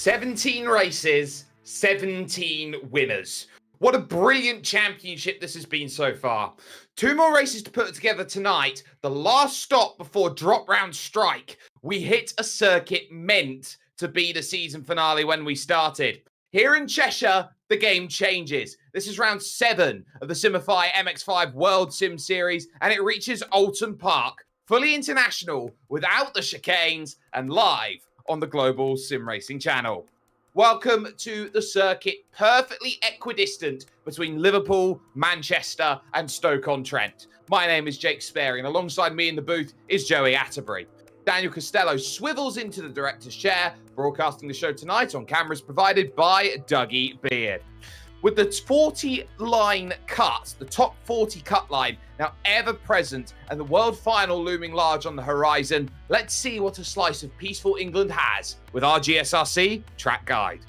17 races, 17 winners. What a brilliant championship this has been so far. 2 more races to put together tonight. The last stop before drop round strike. We hit a circuit meant to be the season finale when we started. Here in Cheshire, the game changes. This is round 7 of the Simify MX5 World Sim Series, and it reaches Oulton Park, fully international, without the chicanes, and live on the Global SimRacing Channel. Welcome to the circuit, perfectly equidistant between Liverpool, Manchester, and Stoke-on-Trent. My name is Jake Sperry, and alongside me in the booth is Joey Atterbury. Daniel Costello swivels into the director's chair, broadcasting the show tonight on cameras provided by Dougie Beard. With the 40-line cut, the top 40 cut line now ever present, and the world final looming large on the horizon, let's see what a slice of peaceful England has with our GSRC track guide.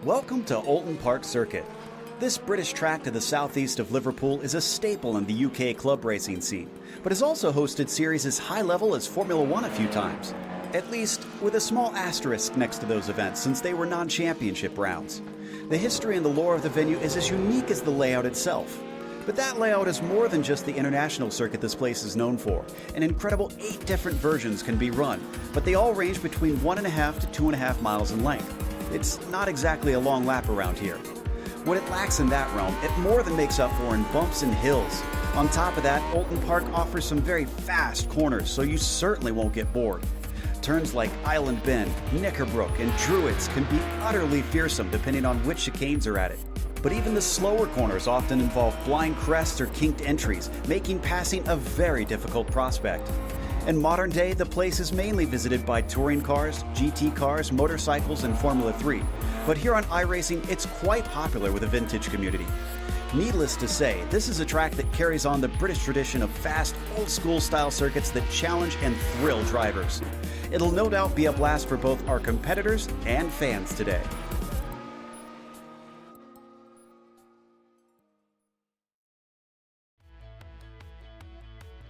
Welcome to Oulton Park Circuit. This British track to the southeast of Liverpool is a staple in the UK club racing scene, but has also hosted series as high level as Formula One a few times. At least, with a small asterisk next to those events since they were non-championship rounds. The history and the lore of the venue is as unique as the layout itself. But that layout is more than just the international circuit this place is known for. An incredible 8 different versions can be run, but they all range between 1.5 to 2.5 miles in length. It's not exactly a long lap around here. What it lacks in that realm, it more than makes up for in bumps and hills. On top of that, Oulton Park offers some very fast corners, so you certainly won't get bored. Turns like Island Bend, Knickerbrook, and Druids can be utterly fearsome depending on which chicanes are at it. But even the slower corners often involve blind crests or kinked entries, making passing a very difficult prospect. In modern day, the place is mainly visited by touring cars, GT cars, motorcycles, and Formula 3. But here on iRacing, it's quite popular with the vintage community. Needless to say, this is a track that carries on the British tradition of fast, old-school style circuits that challenge and thrill drivers. It'll no doubt be a blast for both our competitors and fans today.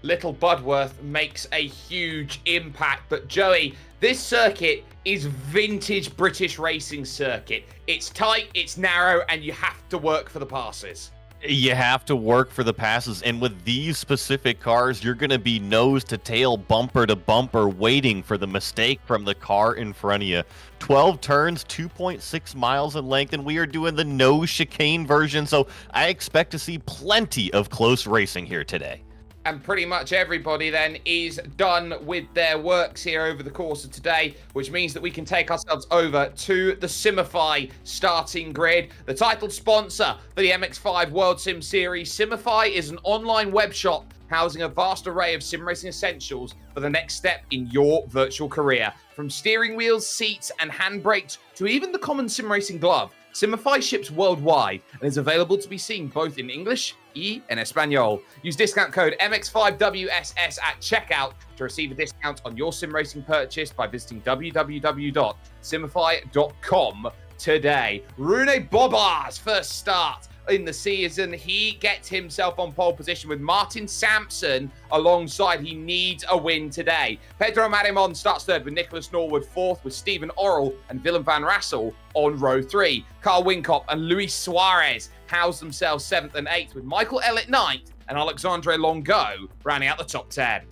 Little Budworth makes a huge impact, but Joey, this circuit is vintage British racing circuit. It's tight, it's narrow, and you have to work for the passes. You have to work for the passes, and with these specific cars, you're going to be nose to tail, bumper to bumper, waiting for the mistake from the car in front of you. 12 turns, 2.6 miles in length, and we are doing the no chicane version, so I expect to see plenty of close racing here today. And pretty much everybody then is done with their works here over the course of today, which means that we can take ourselves over to the Simify starting grid. The title sponsor for the MX5 World Sim Series, Simify is an online web shop housing a vast array of sim racing essentials for the next step in your virtual career. From steering wheels, seats, and handbrakes to even the common sim racing glove, Simify ships worldwide and is available to be seen both in English and Espanol. Use discount code MX5WSS at checkout to receive a discount on your sim racing purchase by visiting www.simify.com today. Rune Bobar's first start in the season. He gets himself on pole position with Martin Sampson alongside. He needs a win today. Pedro Marimon starts third with Nicholas Norwood fourth, with Stephen Orrell and Willem van Rassel on row 3. Carl Winkop and Luis Suarez house themselves 7th and 8th, with Michael Ellett 9th and Alexandre Longo rounding out the top 10.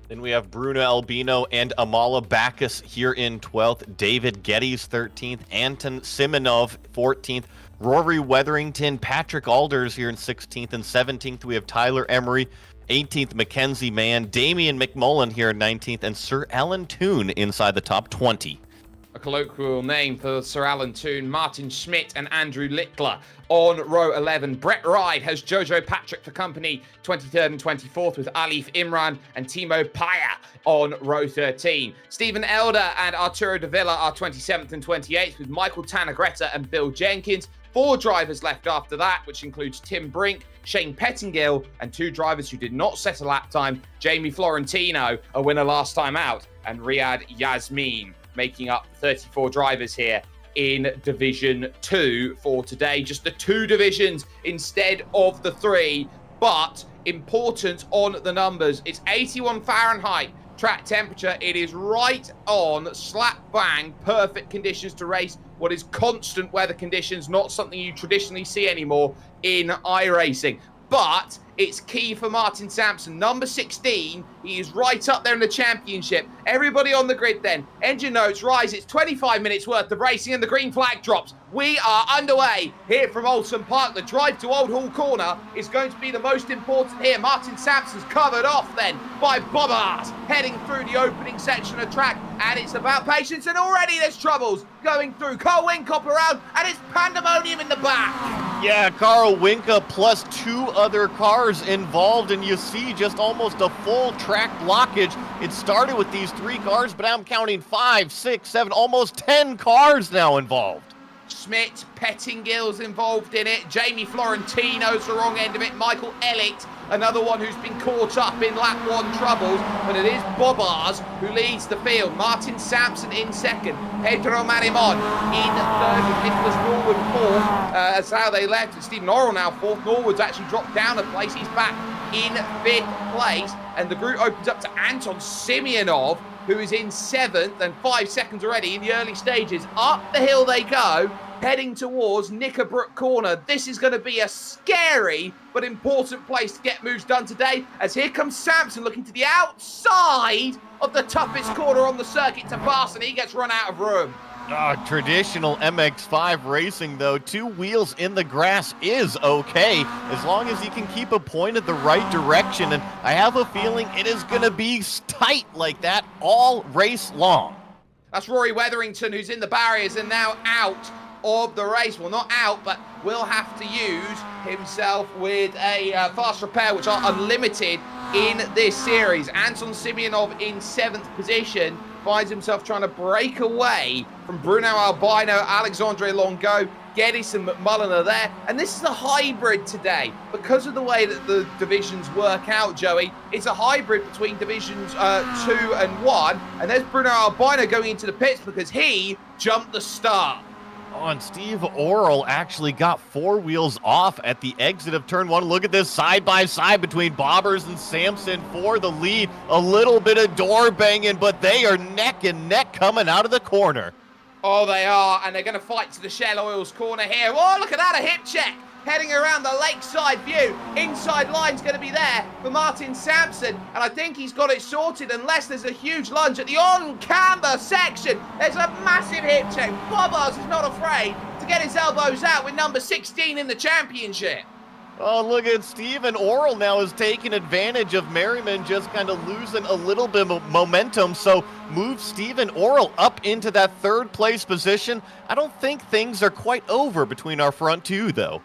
Then we have Bruno Albino and Amala Backus here in 12th, David Geddes 13th, Anton Simonov 14th, Rory Wetherington, Patrick Alders here in 16th and 17th. We have Tyler Emery, 18th, Mackenzie Mann, Damian McMullen here in 19th, and Sir Alan Toon inside the top 20. A colloquial name for Sir Alan Toon, Martin Schmidt and Andrew Lickler on row 11. Brett Ride has Jojo Patrick for company, 23rd and 24th, with Alif Imran and Timo Paya on row 13. Stephen Elder and Arturo de Villa are 27th and 28th, with Michael Tanagretta and Bill Jenkins. 4 drivers left after that, which includes Tim Brink, Shane Pettingill, and 2 drivers who did not set a lap time, Jamie Florentino, a winner last time out, and Riyad Yasmin, making up 34 drivers here in Division 2 for today. Just the 2 divisions instead of the 3, but important on the numbers. It's 81 Fahrenheit track temperature, it is right on, slap bang, perfect conditions to race what is constant weather conditions, not something you traditionally see anymore in iRacing. But it's key for Martin Sampson. Number 16, he is right up there in the championship. Everybody on the grid then. Engine notes rise. It's 25 minutes worth of racing and the green flag drops. We are underway here from Oulton Park. The drive to Old Hall Corner is going to be the most important here. Martin Sampson's covered off then by Bobbart, heading through the opening section of track. And it's about patience, and already there's troubles going through. Carl Winkop around, and it's pandemonium in the back. Yeah, Carl Winka plus 2 other cars involved, and you see just almost a full track blockage. It started with these 3 cars, but I'm counting 5, 6, 7, almost 10 cars now involved. Schmidt, Pettingill's involved in it. Jamie Florentino's the wrong end of it. Michael Elliott, another one who's been caught up in lap 1 troubles. But it is Bobbars who leads the field. Martin Sampson in second. Pedro Marimon in third with Nicholas Norwood fourth. That's how they left. It's Stephen Orrell now fourth. Norwood's actually dropped down a place. He's back in 5th place. And the group opens up to Anton Simeonov, who is in 7th and 5 seconds already in the early stages. Up the hill they go, heading towards Knickerbrook Corner. This is going to be a scary but important place to get moves done today, as here comes Sampson looking to the outside of the toughest corner on the circuit to pass, and he gets run out of room. Traditional MX5 racing, though, 2 wheels in the grass is okay, as long as you can keep it pointed the right direction, and I have a feeling it is going to be tight like that all race long. That's Rory Wetherington, who's in the barriers and now out of the race. Well, not out, but will have to use himself with a fast repair, which are unlimited in this series. Anton Simeonov in 7th position finds himself trying to break away from Bruno Albino, Alexandre Longo, Geddes and McMullen are there. And this is a hybrid today. Because of the way that the divisions work out, Joey, it's a hybrid between divisions 2 and 1. And there's Bruno Albino going into the pits because he jumped the start. Oh, and Steve Orrell actually got 4 wheels off at the exit of turn 1. Look at this side-by-side between Bobbers and Sampson for the lead. A little bit of door banging, but they are neck and neck coming out of the corner. Oh, they are, and they're going to fight to the Shell Oils corner here. Oh, look at that, a hip check. Heading around the lakeside view. Inside line's going to be there for Martin Sampson. And I think he's got it sorted unless there's a huge lunge at the on-camber section. There's a massive hip check. Bobbars is not afraid to get his elbows out with number 16 in the championship. Oh, look at Stephen Orrell now is taking advantage of Merriman just kind of losing a little bit of momentum. So move Stephen Orrell up into that 3rd place position. I don't think things are quite over between our front 2, though.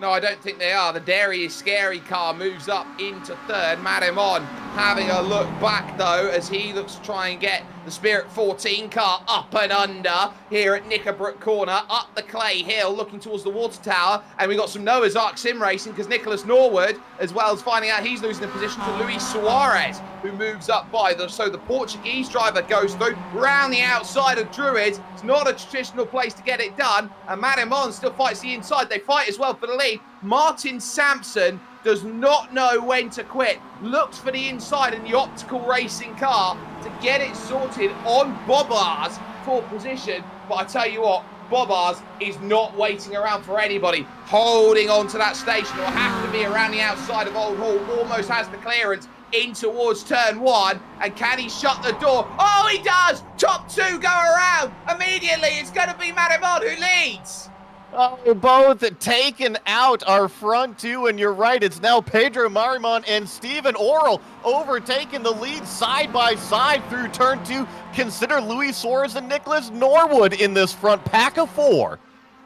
No, I don't think they are. The Dairy is Scary car moves up into 3rd. Marimon having a look back, though, as he looks to try and get the Spirit 14 car up and under here at Knickerbrook Corner, up the clay hill, looking towards the water tower. And we got some Noah's Ark sim racing because Nicholas Norwood, as well as finding out he's losing the position to Luis Suarez, who moves up by them. So the Portuguese driver goes through round the outside of Druids. It's not a traditional place to get it done. And Marimon still fights the inside. They fight as well for the lead. Martin Sampson does not know when to quit. Looks for the inside in the optical racing car to get it sorted on Bobbars for position. But I tell you what, Bobbars is not waiting around for anybody. Holding on to that station. It will have to be around the outside of Old Hall. Almost has the clearance in towards turn 1. And can he shut the door? Oh, he does! Top 2 go around. Immediately, it's going to be Marimon who leads. Oh, both taken out our front 2, and you're right, it's now Pedro Marimon and Stephen Orrell overtaking the lead side by side through turn 2. Consider Luis Suarez and Nicholas Norwood in this front pack of 4.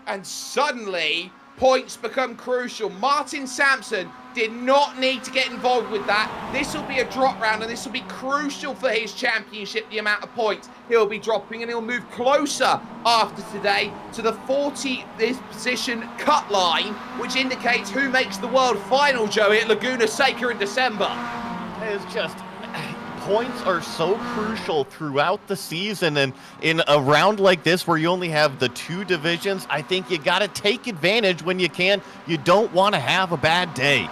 And suddenly, points become crucial. Martin Sampson did not need to get involved with that. This will be a drop round, and this will be crucial for his championship, the amount of points he'll be dropping, and he'll move closer after today to the 40th position cut line, which indicates who makes the world final, Joey, at Laguna Seca in December. It's just... points are so crucial throughout the season, and in a round like this where you only have the 2 divisions, I think you got to take advantage when you can. You don't want to have a bad day.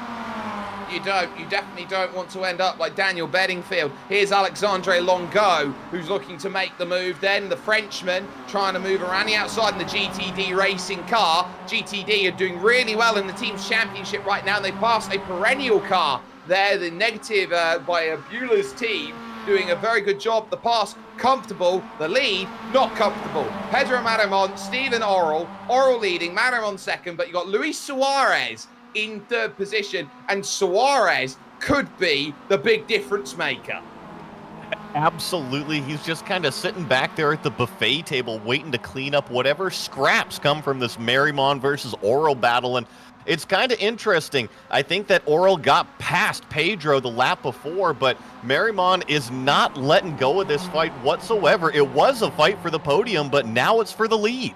You don't. You definitely don't want to end up like Daniel Bedingfield. Here's Alexandre Longo, who's looking to make the move then. The Frenchman trying to move around the outside in the GTD racing car. GTD are doing really well in the team's championship right now. They passed a perennial car there, the negative by Beulah's team, doing a very good job. The pass, comfortable. The lead, not comfortable. Pedro Marimon, Stephen Orrell leading, Marimon second, but you got Luis Suarez in third position, and Suarez could be the big difference maker. Absolutely. He's just kind of sitting back there at the buffet table waiting to clean up whatever scraps come from this Marimon versus Orrell battle, and it's kind of interesting. I think that Orrell got past Pedro the lap before, but Marimon is not letting go of this fight whatsoever. It was a fight for the podium, but now it's for the lead.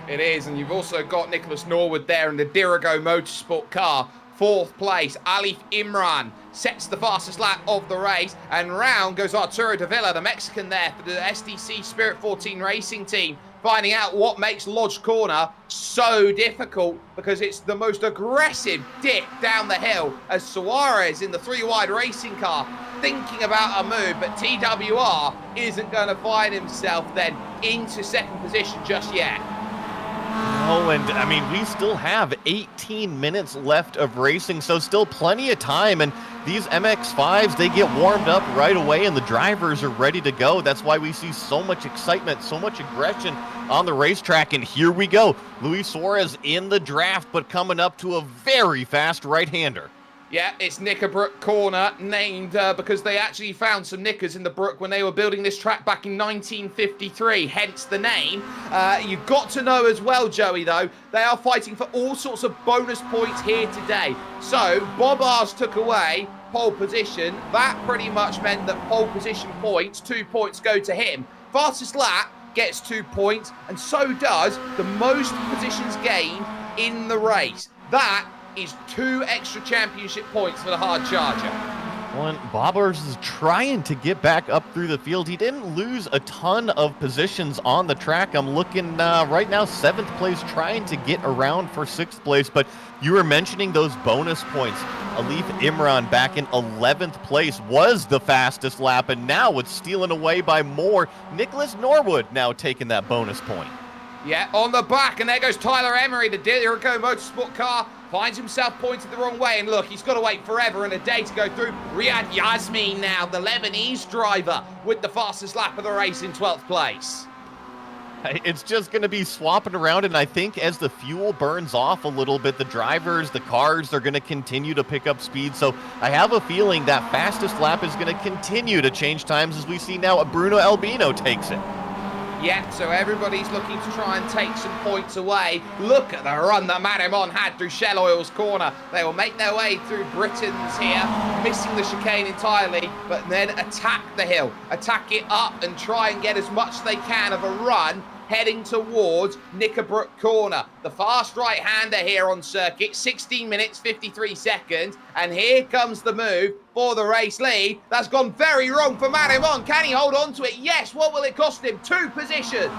It is, and you've also got Nicholas Norwood there in the Dirigo Motorsport car. Fourth place, Alif Imran sets the fastest lap of the race, and round goes Arturo Davila, the Mexican there for the SDC Spirit 14 racing team, finding out what makes Lodge Corner so difficult, because it's the most aggressive dip down the hill as Suarez in the three-wide racing car thinking about a move, but TWR isn't going to find himself then into second position just yet. Oh, and I mean, we still have 18 minutes left of racing, so still plenty of time. And these MX5s, they get warmed up right away, and the drivers are ready to go. That's why we see so much excitement, so much aggression on the racetrack. And here we go. Luis Suarez in the draft, but coming up to a very fast right-hander. Yeah, it's Knickerbrook Corner, named because they actually found some knickers in the brook when they were building this track back in 1953, hence the name. You've got to know as well, Joey, though, they are fighting for all sorts of bonus points here today. So, Bob Ars took away pole position. That pretty much meant that pole position points, 2 points go to him. Fastest lap gets 2 points, and so does the most positions gained in the race. That is 2 extra championship points for the hard charger. Well, Bob Ars is trying to get back up through the field. He didn't lose a ton of positions on the track. I'm looking right now, 7th place, trying to get around for 6th place. But you were mentioning those bonus points. Alif Imran back in 11th place was the fastest lap, and now it's stealing away by more. Nicholas Norwood now taking that bonus point. Yeah, on the back, and there goes Tyler Emery, the Dirigo Motorsport car. Finds himself pointed the wrong way, and look, he's got to wait forever and a day to go through. Riyad Yasmin now, the Lebanese driver, with the fastest lap of the race in 12th place. It's just going to be swapping around, and I think as the fuel burns off a little bit, the drivers, the cars, they're going to continue to pick up speed. So I have a feeling that fastest lap is going to continue to change times, as we see now Bruno Albino takes it. Yeah, so everybody's looking to try and take some points away. Look at the run that Marimon had through Shell Oil's corner. They will make their way through Britain's here, missing the chicane entirely, but then attack the hill, attack it up and try and get as much as they can of a run heading towards Knickerbrook Corner. The fast right-hander here on circuit, 16 minutes, 53 seconds, and here comes the move for the race lead. That's gone very wrong for Marimon. Can he hold on to it? Yes. What will it cost him? 2 positions.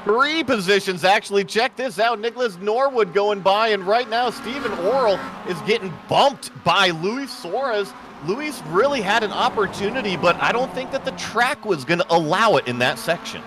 3 positions, actually. Check this out. Nicholas Norwood going by, and right now Stephen Orrell is getting bumped by Luis Suarez. Luis really had an opportunity, but I don't think that the track was going to allow it in that section.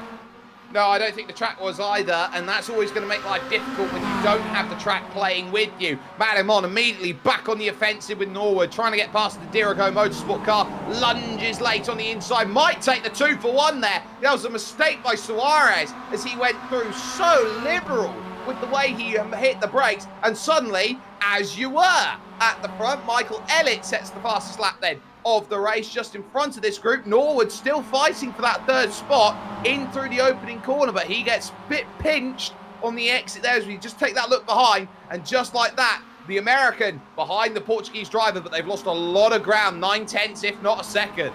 No, I don't think the track was either, and that's always going to make life difficult when you don't have the track playing with you. Marimon immediately back on the offensive with Norwood, trying to get past the Dirigo Motorsport car, lunges late on the inside, might take the 2 for 1 there. That was a mistake by Suarez as he went through so liberal with the way he hit the brakes, and suddenly, as you were at the front, Michael Ellett sets the fastest lap then of the race just in front of this group. Norwood still fighting for that 3rd spot in through the opening corner, but he gets a bit pinched on the exit there as we just take that look behind, and just like that, the American behind the Portuguese driver, but they've lost a lot of ground, 9/10 if not a second.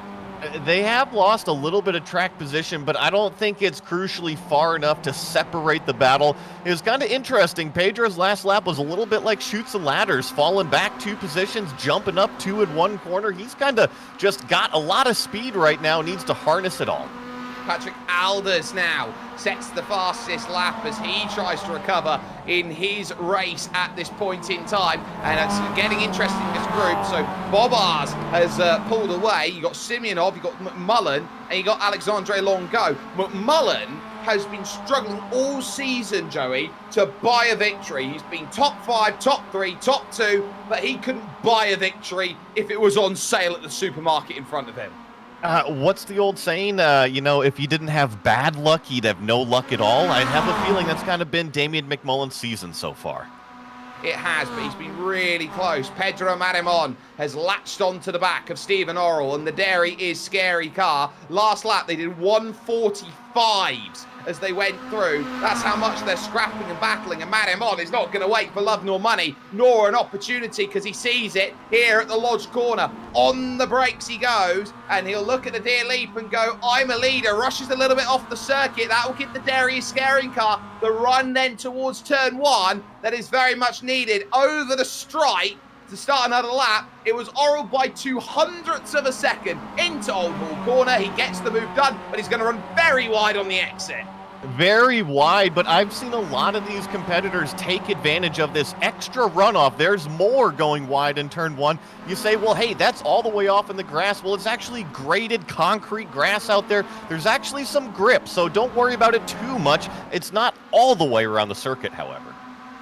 They have lost a little bit of track position, but I don't think it's crucially far enough to separate the battle. It was kind of interesting. Pedro's last lap was a little bit like Chutes and Ladders, falling back 2 positions, jumping up 2 in one corner. He's kind of just got a lot of speed right now, needs to harness it all. Patrick Alders now sets the fastest lap as he tries to recover in his race at this point in time. And it's getting interesting in this group. So Bobars has pulled away. You got Simeonov, you got McMullen, and you got Alexandre Longo. McMullen has been struggling all season, Joey, to buy a victory. He's been top 5, top 3, top 2, but he couldn't buy a victory if it was on sale at the supermarket in front of him. What's the old saying? If you didn't have bad luck, you'd have no luck at all. I have a feeling that's kind of been Damian McMullen's season so far. It has, but he's been really close. Pedro Marimon has latched onto the back of Stephen Orrell, and the Dairy is scary car. Last lap, they did 145s as they went through. That's how much they're scrapping and battling, and Marimon is not going to wait for love nor money, nor an opportunity, because he sees it here at the Lodge corner. On the brakes he goes, and he'll look at the Deer Leap and go, I'm a leader. Rushes a little bit off the circuit. That will give the Dairy a scaring car. The run then towards turn 1 that is very much needed over the stripe to start another lap. It was Orrell by 0.02 of a second into Old Hall Corner. He gets the move done, but he's going to run very wide on the exit. Very wide, but I've seen a lot of these competitors take advantage of this extra runoff. There's more going wide in turn 1. You say, well, hey, that's all the way off in the grass. Well, it's actually graded concrete grass out there. There's actually some grip, so don't worry about it too much. It's not all the way around the circuit, however.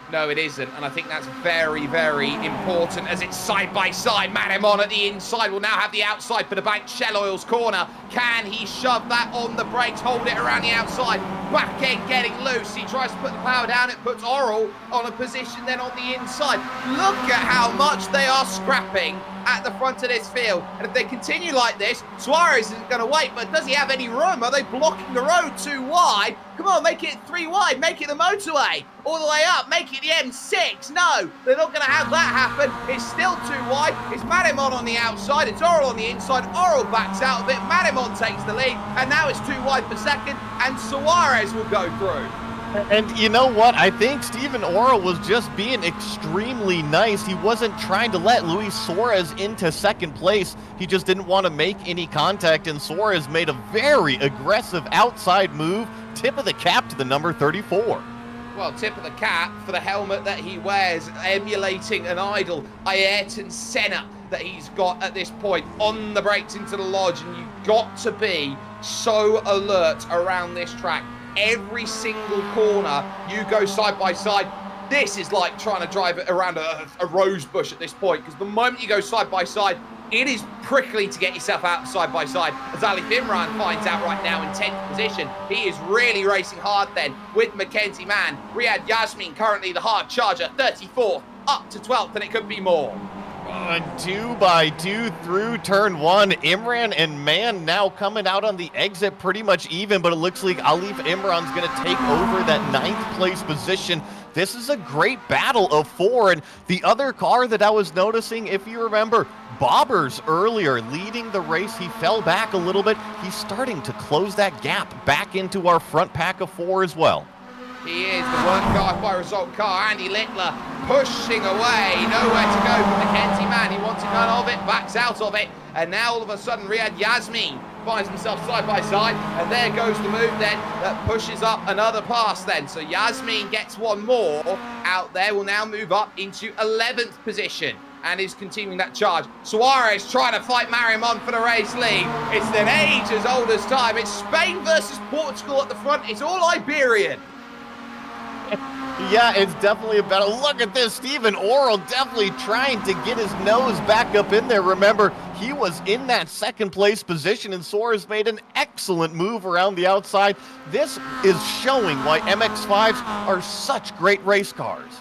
No, it isn't, and I think that's very, very important as it's side by side. Marimon at the inside will now have the outside for the bank. Shell Oil's corner. Can he shove that on the brakes, hold it around the outside? Back end getting loose. He tries to put the power down. It puts Orrell on a position then on the inside. Look at how much they are scrapping at the front of this field. And if they continue like this, Suarez isn't going to wait, but does he have any room? Are they blocking the road too wide? Come on, make it 3 wide, make it the motorway. All the way up, make it the M6. No, they're not going to have that happen. It's still too wide. It's Marimon on the outside. It's Orrell on the inside. Orrell backs out of it. Marimon takes the lead. And now it's too wide for second. And Suarez will go through. And you know what? I think Stephen Orrell was just being extremely nice. He wasn't trying to let Luis Suarez into second place. He just didn't want to make any contact, and Suarez made a very aggressive outside move. Tip of the cap to the number 34. Well, tip of the cap for the helmet that he wears, emulating an idol, Ayrton Senna, that he's got at this point. On the brakes into the Lodge, and you've got to be so alert around this track. Every single corner you go side by side. This is like trying to drive it around a rose bush at this point, because the moment you go side by side, it is prickly to get yourself out side by side, as Ali Imran finds out right now in 10th position. He is really racing hard then with Mackenzie Mann. Riyad Yasmin currently the hard charger, 34th up to 12th, and it could be more. 2 by 2 through turn 1. Imran and Mann now coming out on the exit pretty much even, but it looks like Alif Imran's going to take over that 9th place position. This is a great battle of 4, and the other car that I was noticing, if you remember, Bobbers earlier leading the race, he fell back a little bit. He's starting to close that gap back into our front pack of 4 as well. He is the work car by result car. Andy Littler pushing away. Nowhere to go for Mackenzie Mann. He wanted none of it, backs out of it. And now all of a sudden Riyad Yasmin finds himself side by side. And there goes the move then that pushes up another pass then. So Yasmin gets one more out there. Will now move up into 11th position and is continuing that charge. Suarez trying to fight Marimon for the race lead. It's an age as old as time. It's Spain versus Portugal at the front. It's all Iberian. Yeah, it's definitely a battle. Look at this. Stephen Orrell definitely trying to get his nose back up in there. Remember, he was in that second place position, and Suarez made an excellent move around the outside. This is showing why MX5s are such great race cars.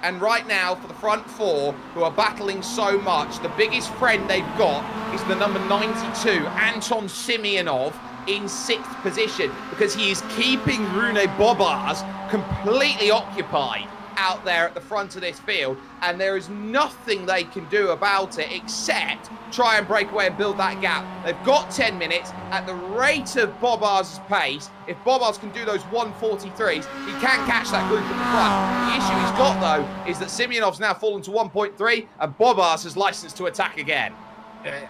And right now, for the front 4, who are battling so much, the biggest friend they've got is the number 92, Anton Simeonov, in 6th position, because he is keeping Rune Bobars completely occupied out there at the front of this field, and there is nothing they can do about it except try and break away and build that gap. They've got 10 minutes at the rate of Bobars' pace. If Bobars can do those 143s, he can catch that group at the front. The issue he's got, though, is that Simeonov's now fallen to 1.3, and Bobars has licensed to attack again.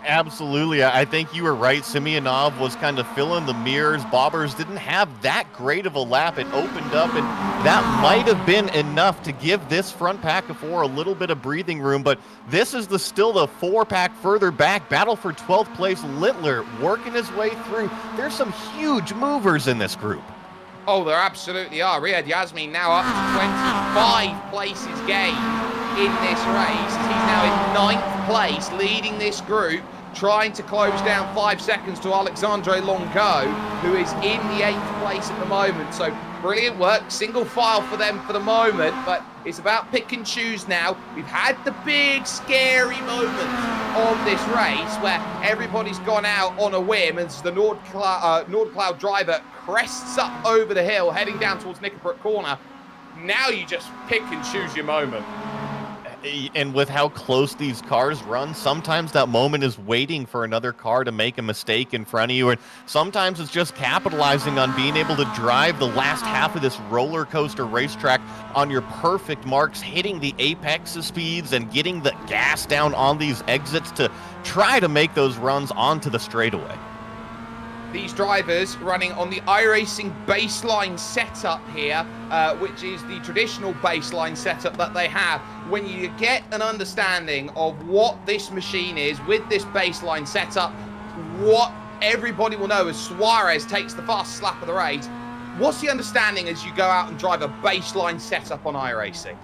Absolutely. I think you were right. Semyonov was kind of filling the mirrors. Bobbers didn't have that great of a lap. It opened up, and that might have been enough to give this front pack of four a little bit of breathing room. But this is still the four pack further back. Battle for 12th place. Littler working his way through. There's some huge movers in this group. Oh, there absolutely are. Riyad Yasmin now up to 25 places gained in this race. He's now in 9th place, leading this group, trying to close down 5 seconds to Alexandre Longo, who is in the 8th place at the moment. So brilliant work, single file for them for the moment, but it's about pick and choose now. We've had the big scary moment of this race where everybody's gone out on a whim as the Nordcloud driver crests up over the hill, heading down towards Knickerbrook Corner. Now you just pick and choose your moment. And with how close these cars run, sometimes that moment is waiting for another car to make a mistake in front of you, and sometimes it's just capitalizing on being able to drive the last half of this roller coaster racetrack on your perfect marks, hitting the apex of speeds and getting the gas down on these exits to try to make those runs onto the straightaway. These drivers running on the iRacing baseline setup here, which is the traditional baseline setup that they have. When you get an understanding of what this machine is with this baseline setup, what everybody will know as Suarez takes the fastest lap of the race, what's the understanding as you go out and drive a baseline setup on iRacing?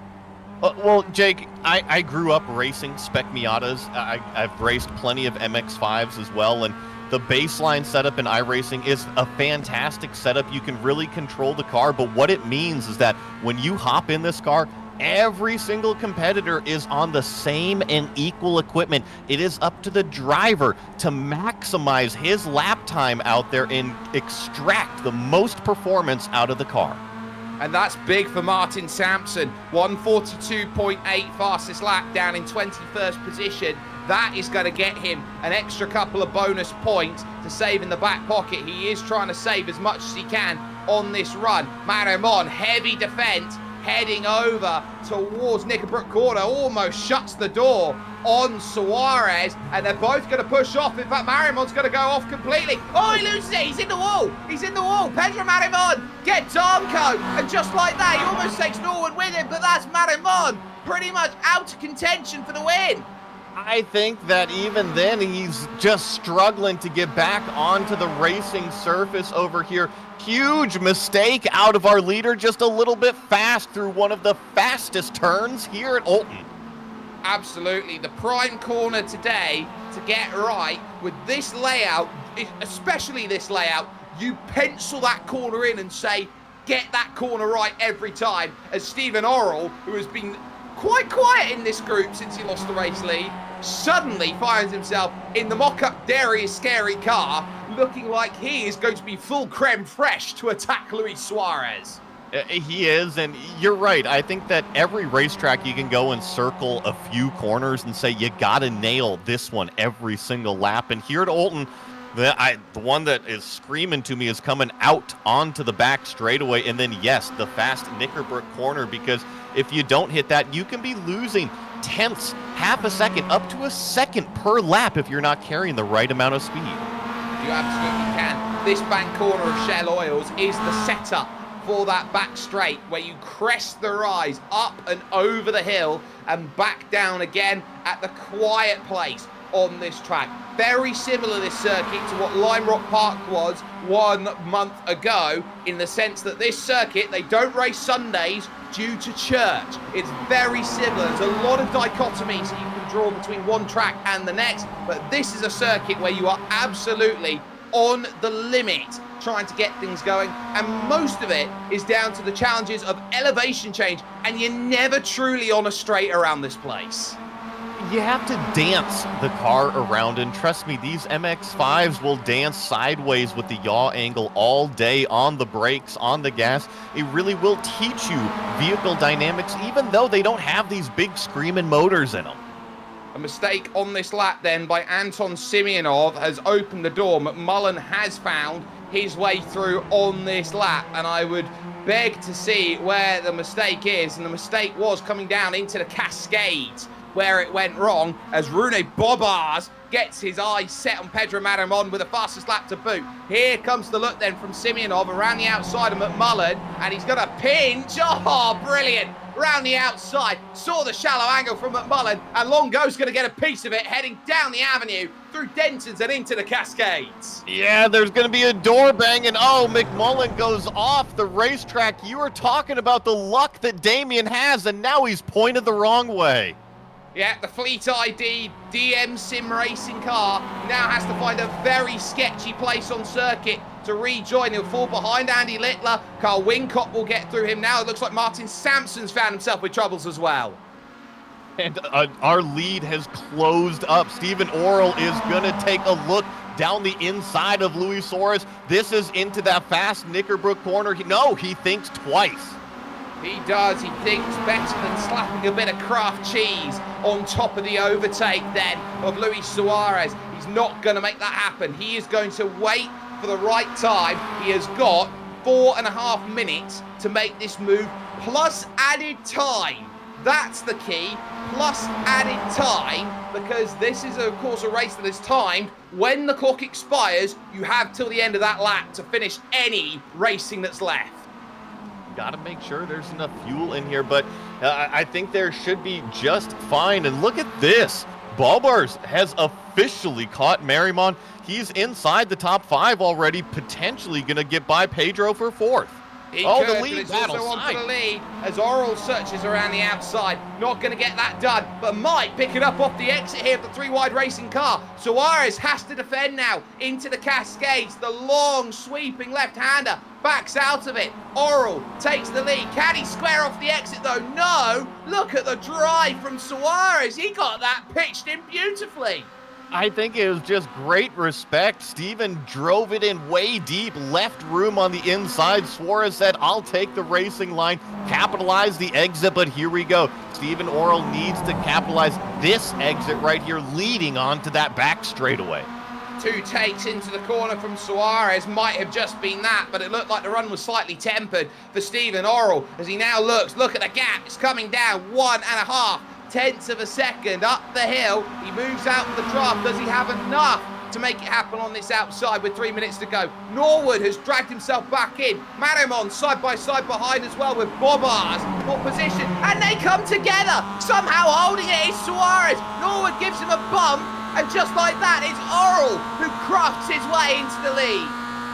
Well, Jake, I grew up racing Spec Miatas. I've raced plenty of MX5s as well, and the baseline setup in iRacing is a fantastic setup. You can really control the car, but what it means is that when you hop in this car, every single competitor is on the same and equal equipment. It is up to the driver to maximize his lap time out there and extract the most performance out of the car. And that's big for Martin Sampson. 142.8 fastest lap, down in 21st position. That is going to get him an extra couple of bonus points to save in the back pocket. He is trying to save as much as he can on this run. Marimon, heavy defense, heading over towards Knickerbrook Corner, almost shuts the door on Suarez, and they're both going to push off. In fact, Marimon's going to go off completely. Oh, he loses it. He's in the wall. He's in the wall. Pedro Marimon gets Armco, and just like that, he almost takes Norwood with him, but that's Marimon pretty much out of contention for the win. I think that even then he's just struggling to get back onto the racing surface over here. Huge mistake out of our leader, just a little bit fast through one of the fastest turns here at Oulton. Absolutely. The prime corner today to get right with this layout, especially this layout, you pencil that corner in and say, get that corner right every time. As Stephen Orrell, who has been quite quiet in this group since he lost the race lead, suddenly finds himself in the mock-up Darius Scary car, looking like he is going to be full creme fraiche to attack Luis Suarez. He is, and you're right. I think that every racetrack you can go and circle a few corners and say you gotta nail this one every single lap. And here at Oulton, the one that is screaming to me is coming out onto the back straightaway, and then yes, the fast Knickerbrook Corner, because if you don't hit that, you can be losing tenths, half a second, up to a second per lap if you're not carrying the right amount of speed. You absolutely can. This bank corner of Shell Oils is the setup for that back straight where you crest the rise up and over the hill and back down again at the quiet place on this track. Very similar, this circuit, to what Lime Rock Park was 1 month ago, in the sense that this circuit, they don't race Sundays due to church. It's very similar. There's a lot of dichotomies that you can draw between one track and the next, but this is a circuit where you are absolutely on the limit trying to get things going, and most of it is down to the challenges of elevation change, and you're never truly on a straight around this place. You have to dance the car around, and trust me, these MX5s will dance sideways with the yaw angle all day on the brakes, on the gas. It really will teach you vehicle dynamics, even though they don't have these big screaming motors in them. A mistake on this lap then by Anton Semyonov has opened the door. McMullen has found his way through on this lap, and I would beg to see where the mistake is, and the mistake was coming down into the Cascades, where it went wrong as Rune Bobars gets his eyes set on Pedro Maramon with the fastest lap to boot. Here comes the look then from Simeonov around the outside of McMullen, and he's got a pinch. Oh, brilliant. Round the outside, saw the shallow angle from McMullen, and Longo's going to get a piece of it, heading down the avenue through Denton's and into the Cascades. Yeah, there's going to be a door bang, and oh, McMullen goes off the racetrack. You were talking about the luck that Damien has, and now he's pointed the wrong way. Yeah, the Fleet ID DM Sim Racing car now has to find a very sketchy place on circuit to rejoin. He'll fall behind Andy Littler. Carl Wincott will get through him now. It looks like Martin Sampson's found himself with troubles as well. And our lead has closed up. Stephen Orrell is going to take a look down the inside of Luis Suarez. This is into that fast Knickerbrook corner. He thinks twice. He does. He thinks better than slapping a bit of Kraft cheese on top of the overtake then of Luis Suarez. He's not going to make that happen. He is going to wait for the right time. He has got 4.5 minutes to make this move, plus added time. That's the key, plus added time, because this is, of course, a race that is timed. When the clock expires, you have till the end of that lap to finish any racing that's left. Got to make sure there's enough fuel in here, but I think there should be just fine. And look at this. Bobars has officially caught Merrimon. He's inside the top 5 already, potentially going to get by Pedro for 4th. He could, the lead battle also on for the lead as Orrell searches around the outside. Not going to get that done, but might pick it up off the exit here of the 3-wide racing car. Suarez has to defend now into the Cascades. The long sweeping left-hander backs out of it. Orrell takes the lead. Can he square off the exit though? No. Look at the drive from Suarez. He got that pitched in beautifully. I think it was just great respect. Steven drove it in way deep, left room on the inside. Suarez said, I'll take the racing line, capitalize the exit, but here we go. Stephen Orrell needs to capitalize this exit right here, leading on to that back straightaway. 2 takes into the corner from Suarez. Might have just been that, but it looked like the run was slightly tempered for Stephen Orrell as he now looks. Look at the gap. It's coming down 1.5 tenths of a second up the hill. He moves out for the draft. Does he have enough to make it happen on this outside with 3 minutes to go? Norwood has dragged himself back in. Marimon side by side behind as well with Bobars for position. And they come together. Somehow holding it is Suarez. Norwood gives him a bump. And just like that, it's Orrell who crafts his way into the lead.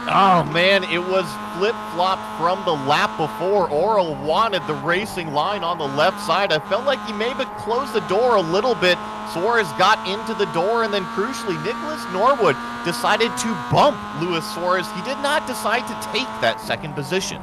Oh man, it was flip-flopped from the lap before. Orrell wanted the racing line on the left side. I felt like he maybe closed the door a little bit. Suarez got into the door, and then crucially, Nicholas Norwood decided to bump Luis Suarez. He did not decide to take that second position.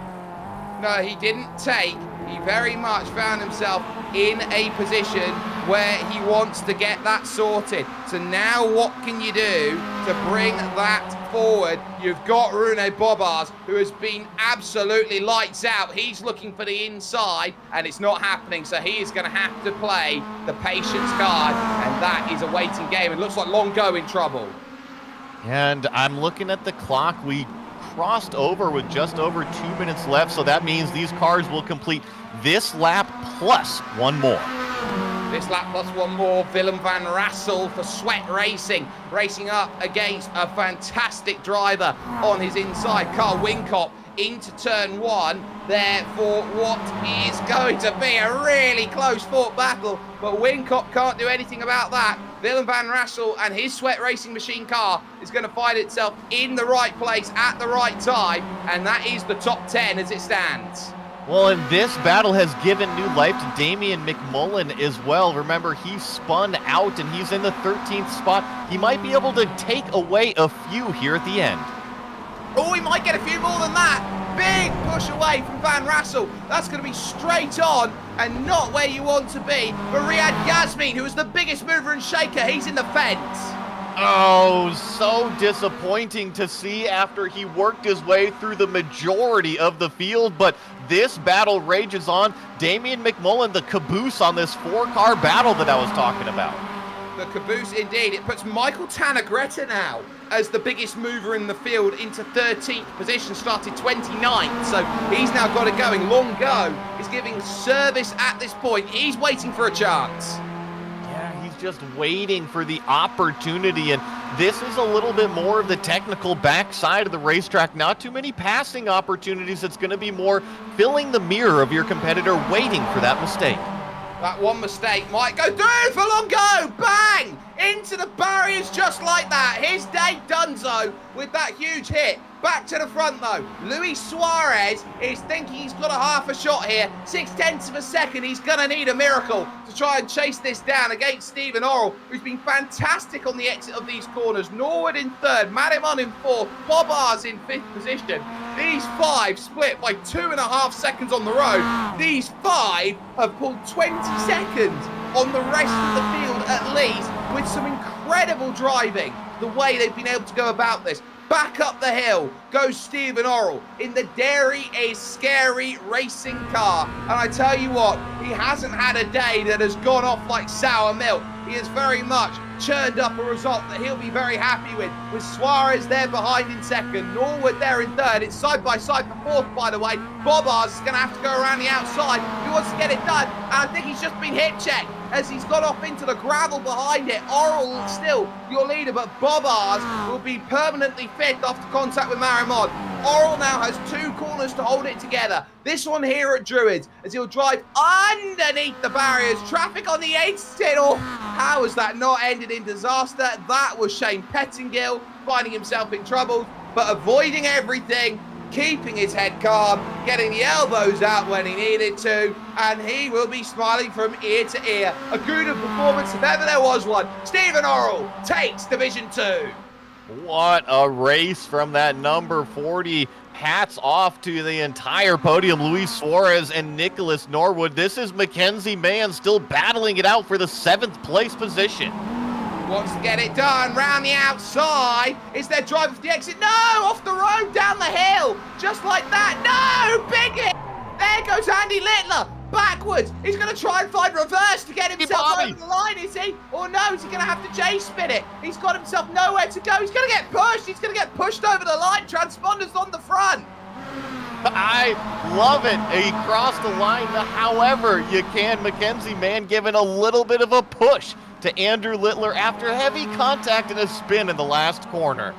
No, he didn't take. He very much found himself in a position where he wants to get that sorted. So now what can you do to bring that forward? You've got Rune Bobars, who has been absolutely lights out. He's looking for the inside, and it's not happening. So he is going to have to play the patience card, and that is a waiting game. It looks like Longo in trouble. And I'm looking at the clock. We crossed over with just over 2 minutes left, so that means these cars will complete this lap plus one more. This lap plus one more. Willem van Rassel for Sweat Racing, racing up against a fantastic driver on his inside, Carl Wincott, into turn 1 there for what is going to be a really close fought battle, but Wincott can't do anything about that. Willem van Rassel and his Sweat Racing Machine car is going to find itself in the right place at the right time, and that is the top 10 as it stands. Well, and this battle has given new life to Damian McMullen as well. Remember, he spun out and he's in the 13th spot. He might be able to take away a few here at the end. Oh, he might get a few more than that. Big push away from Van Rassel. That's going to be straight on and not where you want to be. But Riyad Yasmin, who is the biggest mover and shaker, he's in the fence. Oh, so disappointing to see after he worked his way through the majority of the field, but this battle rages on. Damian McMullen, the caboose on this 4-car battle that I was talking about. The caboose indeed. It puts Michael Tanner-Greta now as the biggest mover in the field into 13th position, started 29th, so he's now got it going. Longo is giving service at this point. He's waiting for a chance. Yeah, just waiting for the opportunity. And this is a little bit more of the technical backside of the racetrack. Not too many passing opportunities. It's going to be more filling the mirror of your competitor, waiting for that mistake. That one mistake might go through for Longo. Bang! Into the barriers just like that. His day donezo with that huge hit. Back to the front though. Luis Suarez is thinking he's got a half a shot here. 0.6 of a second. He's going to need a miracle to try and chase this down against Stephen Orrell, who's been fantastic on the exit of these corners. Norwood in third, Madimon in fourth, Bob Ars in fifth position. These five split by 2.5 seconds on the road. These five have pulled 20 seconds on the rest of the field at least, with some incredible driving, the way they've been able to go about this. Back up the hill goes Stephen Orrell in the Dairy is Scary racing car. And I tell you what, he hasn't had a day that has gone off like sour milk. He has very much churned up a result that he'll be very happy with Suarez there behind in second, Norwood there in third. It's side by side for fourth, by the way. Bob Ars is going to have to go around the outside. He wants to get it done, and I think he's just been hit checked as he's got off into the gravel behind it. Orrell still your leader, but Bob Ars will be permanently fifth after contact with Marimon. Orrell now has 2 corners to hold it together. This one here at Druids, as he'll drive underneath the barriers. Traffic on the exit. Oh, how has that not ended in disaster? That was Shane Pettingill finding himself in trouble, but avoiding everything, keeping his head calm, getting the elbows out when he needed to, and he will be smiling from ear to ear. A good performance if ever there was one. Stephen Orrell takes Division 2. What a race from that number 40. Hats off to the entire podium, Luis Suarez and Nicholas Norwood. This is Mackenzie Mann still battling it out for the 7th place position. Wants to get it done round the outside. Is there driver for the exit? No, off the road, down the hill. Just like that. No, big hit. There goes Andy Littler. Backwards. He's going to try and find reverse to get himself over the line, is he? Or no, is he going to have to J-spin it? He's got himself nowhere to go. He's going to get pushed. He's going to get pushed over the line. Transponders on the front. I love it. He crossed the line. However, you can. Mackenzie Mann giving a little bit of a push to Andrew Littler after heavy contact and a spin in the last corner.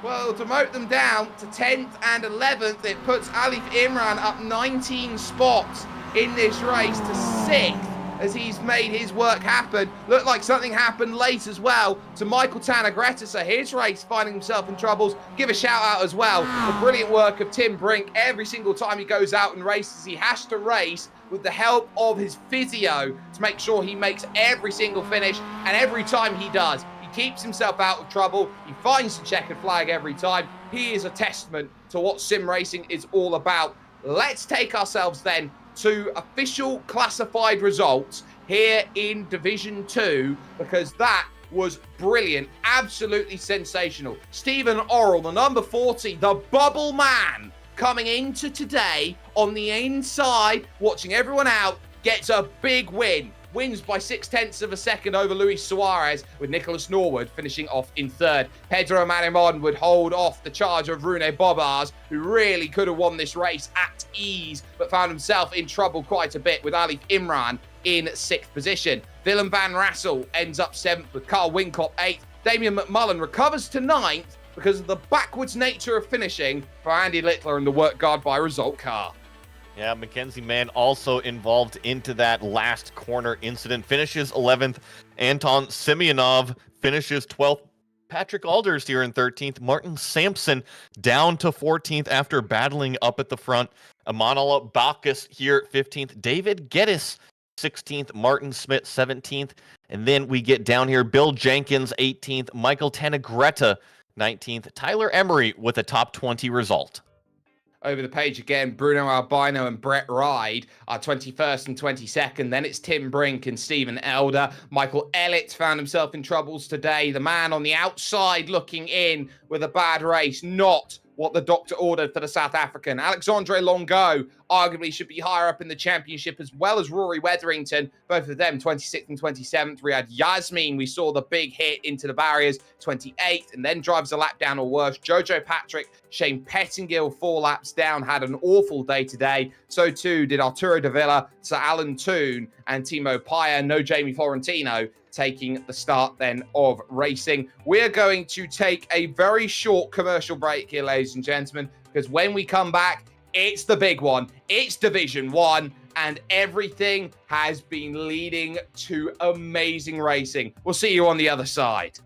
Well, to demote them down to 10th and 11th, it puts Alif Imran up 19 spots in this race to 6th as he's made his work happen. Looked like something happened late as well to Michael Tanner-Greta, so his race finding himself in troubles. Give a shout out as well. The brilliant work of Tim Brink. Every single time he goes out and races, he has to race with the help of his physio to make sure he makes every single finish, and every time he does, he keeps himself out of trouble. He finds the checkered flag every time. He is a testament to what sim racing is all about. Let's take ourselves then to official classified results here in Division 2, because that was brilliant, absolutely sensational. Stephen Orrell, the number 40, the bubble man, coming into today on the inside, watching everyone out, gets a big win. Wins by 0.6 of a second over Luis Suarez, with Nicholas Norwood finishing off in third. Pedro Marimon would hold off the charge of Rune Bob Ars, who really could have won this race at ease, but found himself in trouble quite a bit with Alif Imran in 6th position. Willem van Rassel ends up 7th with Carl Winkop 8th. Damian McMullen recovers to 9th because of the backwards nature of finishing for Andy Littler and the work guard by result car. Yeah, Mackenzie Mann also involved into that last corner incident. Finishes 11th. Anton Semyonov finishes 12th. Patrick Alders here in 13th. Martin Sampson down to 14th after battling up at the front. Amanola Bacchus here 15th. David Geddes 16th. Martin Smith 17th. And then we get down here. Bill Jenkins 18th. Michael Tannegretta 19th. Tyler Emery with a top 20 result. Over the page again, Bruno Albino and Brett Ride are 21st and 22nd. Then it's Tim Brink and Stephen Elder. Michael Ellett found himself in troubles today. The man on the outside looking in with a bad race. Not what the doctor ordered for the South African. Alexandre Longo arguably should be higher up in the championship, as well as Rory Wetherington. Both of them 26th and 27th. Riyad Yasmin, we saw the big hit into the barriers, 28th, and then drives a lap down or worse. Jojo Patrick, Shane Pettingill 4 laps down, had an awful day today. So too did Arturo de Villa, Sir Alan Toon, and Timo Paya. No Jamie Florentino taking the start then of racing. We're going to take a very short commercial break here, ladies and gentlemen, because when we come back, it's the big one. It's Division 1, and everything has been leading to amazing racing. We'll see you on the other side.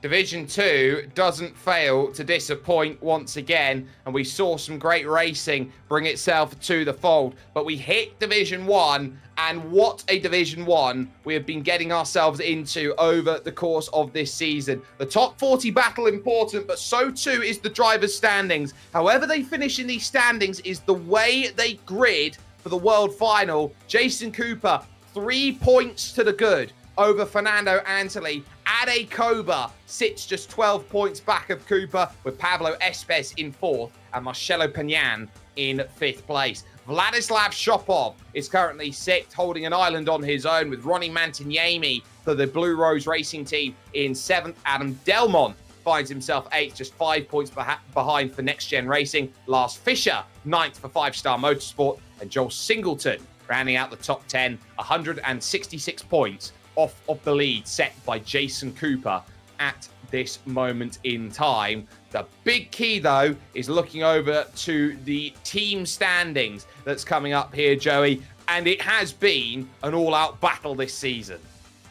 Division 2 doesn't fail to disappoint once again, and we saw some great racing bring itself to the fold. But we hit Division 1, and what a Division 1 we have been getting ourselves into over the course of this season. The top 40 battle important, but so too is the drivers' standings. However they finish in these standings is the way they grid for the World Final. Jason Cooper, 3 points to the good over Fernando Antoli. Ade Koba sits just 12 points back of Cooper, with Pablo Espes in 4th and Marcelo Pagnan in 5th place. Vladislav Shopov is currently 6th, holding an island on his own, with Ronnie Mantignami for the Blue Rose Racing Team in 7th. Adam Delmont finds himself 8th, just 5 points behind for Next Gen Racing. Lars Fischer, 9th for 5 Star Motorsport, and Joel Singleton rounding out the top 10, 166 points off of the lead set by Jason Cooper at this moment in time. The big key, though, is looking over to the team standings that's coming up here, Joey, and it has been an all-out battle this season.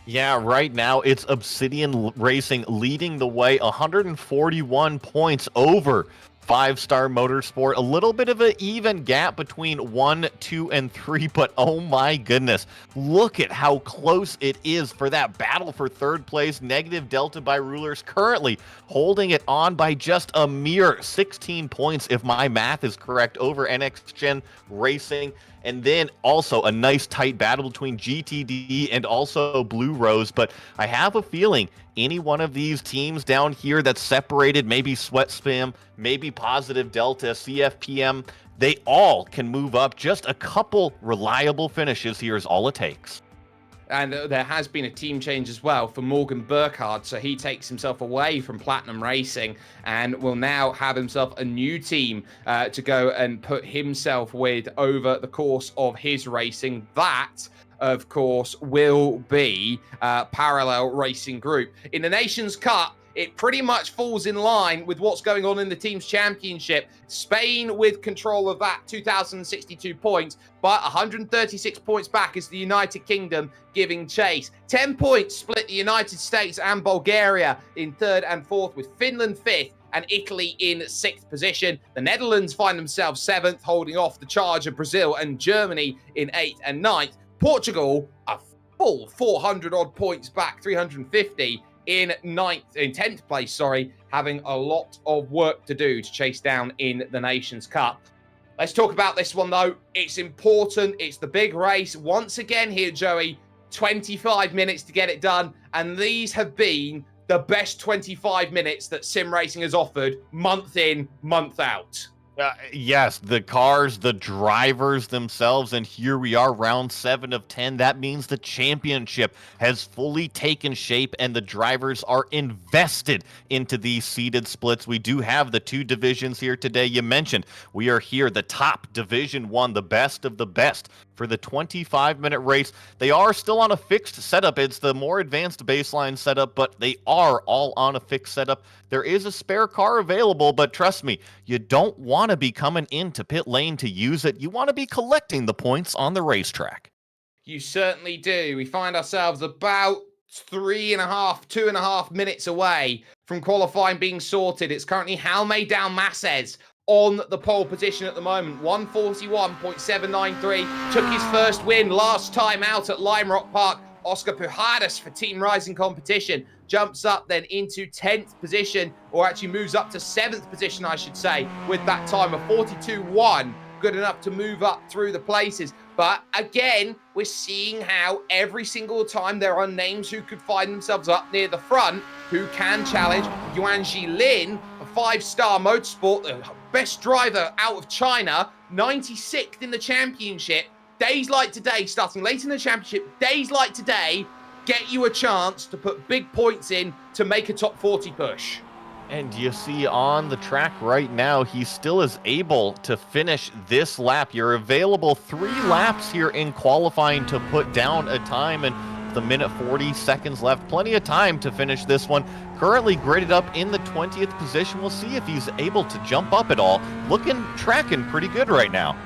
Yeah, right now it's Obsidian Racing leading the way, 141 points over 5 Star Motorsport. A little bit of an even gap between 1, 2, and 3, but oh my goodness, look at how close it is for that battle for 3rd place. Negative Delta by Rulers currently holding it on by just a mere 16 points, if my math is correct, over NX Gen Racing. And then also a nice tight battle between GTD and also Blue Rose. But I have a feeling any one of these teams down here that's separated, maybe Sweat Spam, maybe Positive Delta, CFPM, they all can move up. Just a couple reliable finishes here is all it takes. And there has been a team change as well for Morgan Burkhardt, so he takes himself away from Platinum Racing and will now have himself a new team to go and put himself with over the course of his racing. That, of course, will be Parallel Racing Group. In the Nations Cup, it pretty much falls in line with what's going on in the team's championship. Spain with control of that, 2,062 points, but 136 points back is the United Kingdom giving chase. 10 points split the United States and Bulgaria in third and fourth, with Finland fifth and Italy in sixth position. The Netherlands find themselves seventh, holding off the charge of Brazil and Germany in eighth and ninth. Portugal, a full 400 odd points back, 350 in 10th place, having a lot of work to do to chase down in the Nations Cup. Let's talk about this one, though. It's important. It's the big race. Once again here, Joey, 25 minutes to get it done. And these have been the best 25 minutes that sim racing has offered month in, month out. Yes, the cars, the drivers themselves, and here we are, round 7 of 10. That means the championship has fully taken shape, and the drivers are invested into these seeded splits. We do have the 2 divisions here today. You mentioned we are here, the top Division 1, the best of the best for the 25-minute race. They are still on a fixed setup. It's the more advanced baseline setup, but they are all on a fixed setup. There is a spare car available, but trust me, you don't want to be coming into pit lane to use it. You want to be collecting the points on the racetrack. You certainly do. We find ourselves about 2.5 minutes away from qualifying being sorted. It's currently Jaume Dalmases on the pole position at the moment. 141.793. Took his first win last time out at Lime Rock Park. Oscar Pujadas for Team Rising competition jumps up then into 10th position, or actually moves up to 7th position, I should say, with that time of 42.1. Good enough to move up through the places. But again, we're seeing how every single time there are names who could find themselves up near the front who can challenge. Yuanji Lin, a 5-star motorsport, the best driver out of China, 96th in the championship. Days like today, starting late in the championship, days like today, get you a chance to put big points in to make a top 40 push. And you see on the track right now, he still is able to finish this lap. You're available 3 laps here in qualifying to put down a time, and the minute 40 seconds left. Plenty of time to finish this one. Currently graded up in the 20th position. We'll see if he's able to jump up at all. Tracking pretty good right now.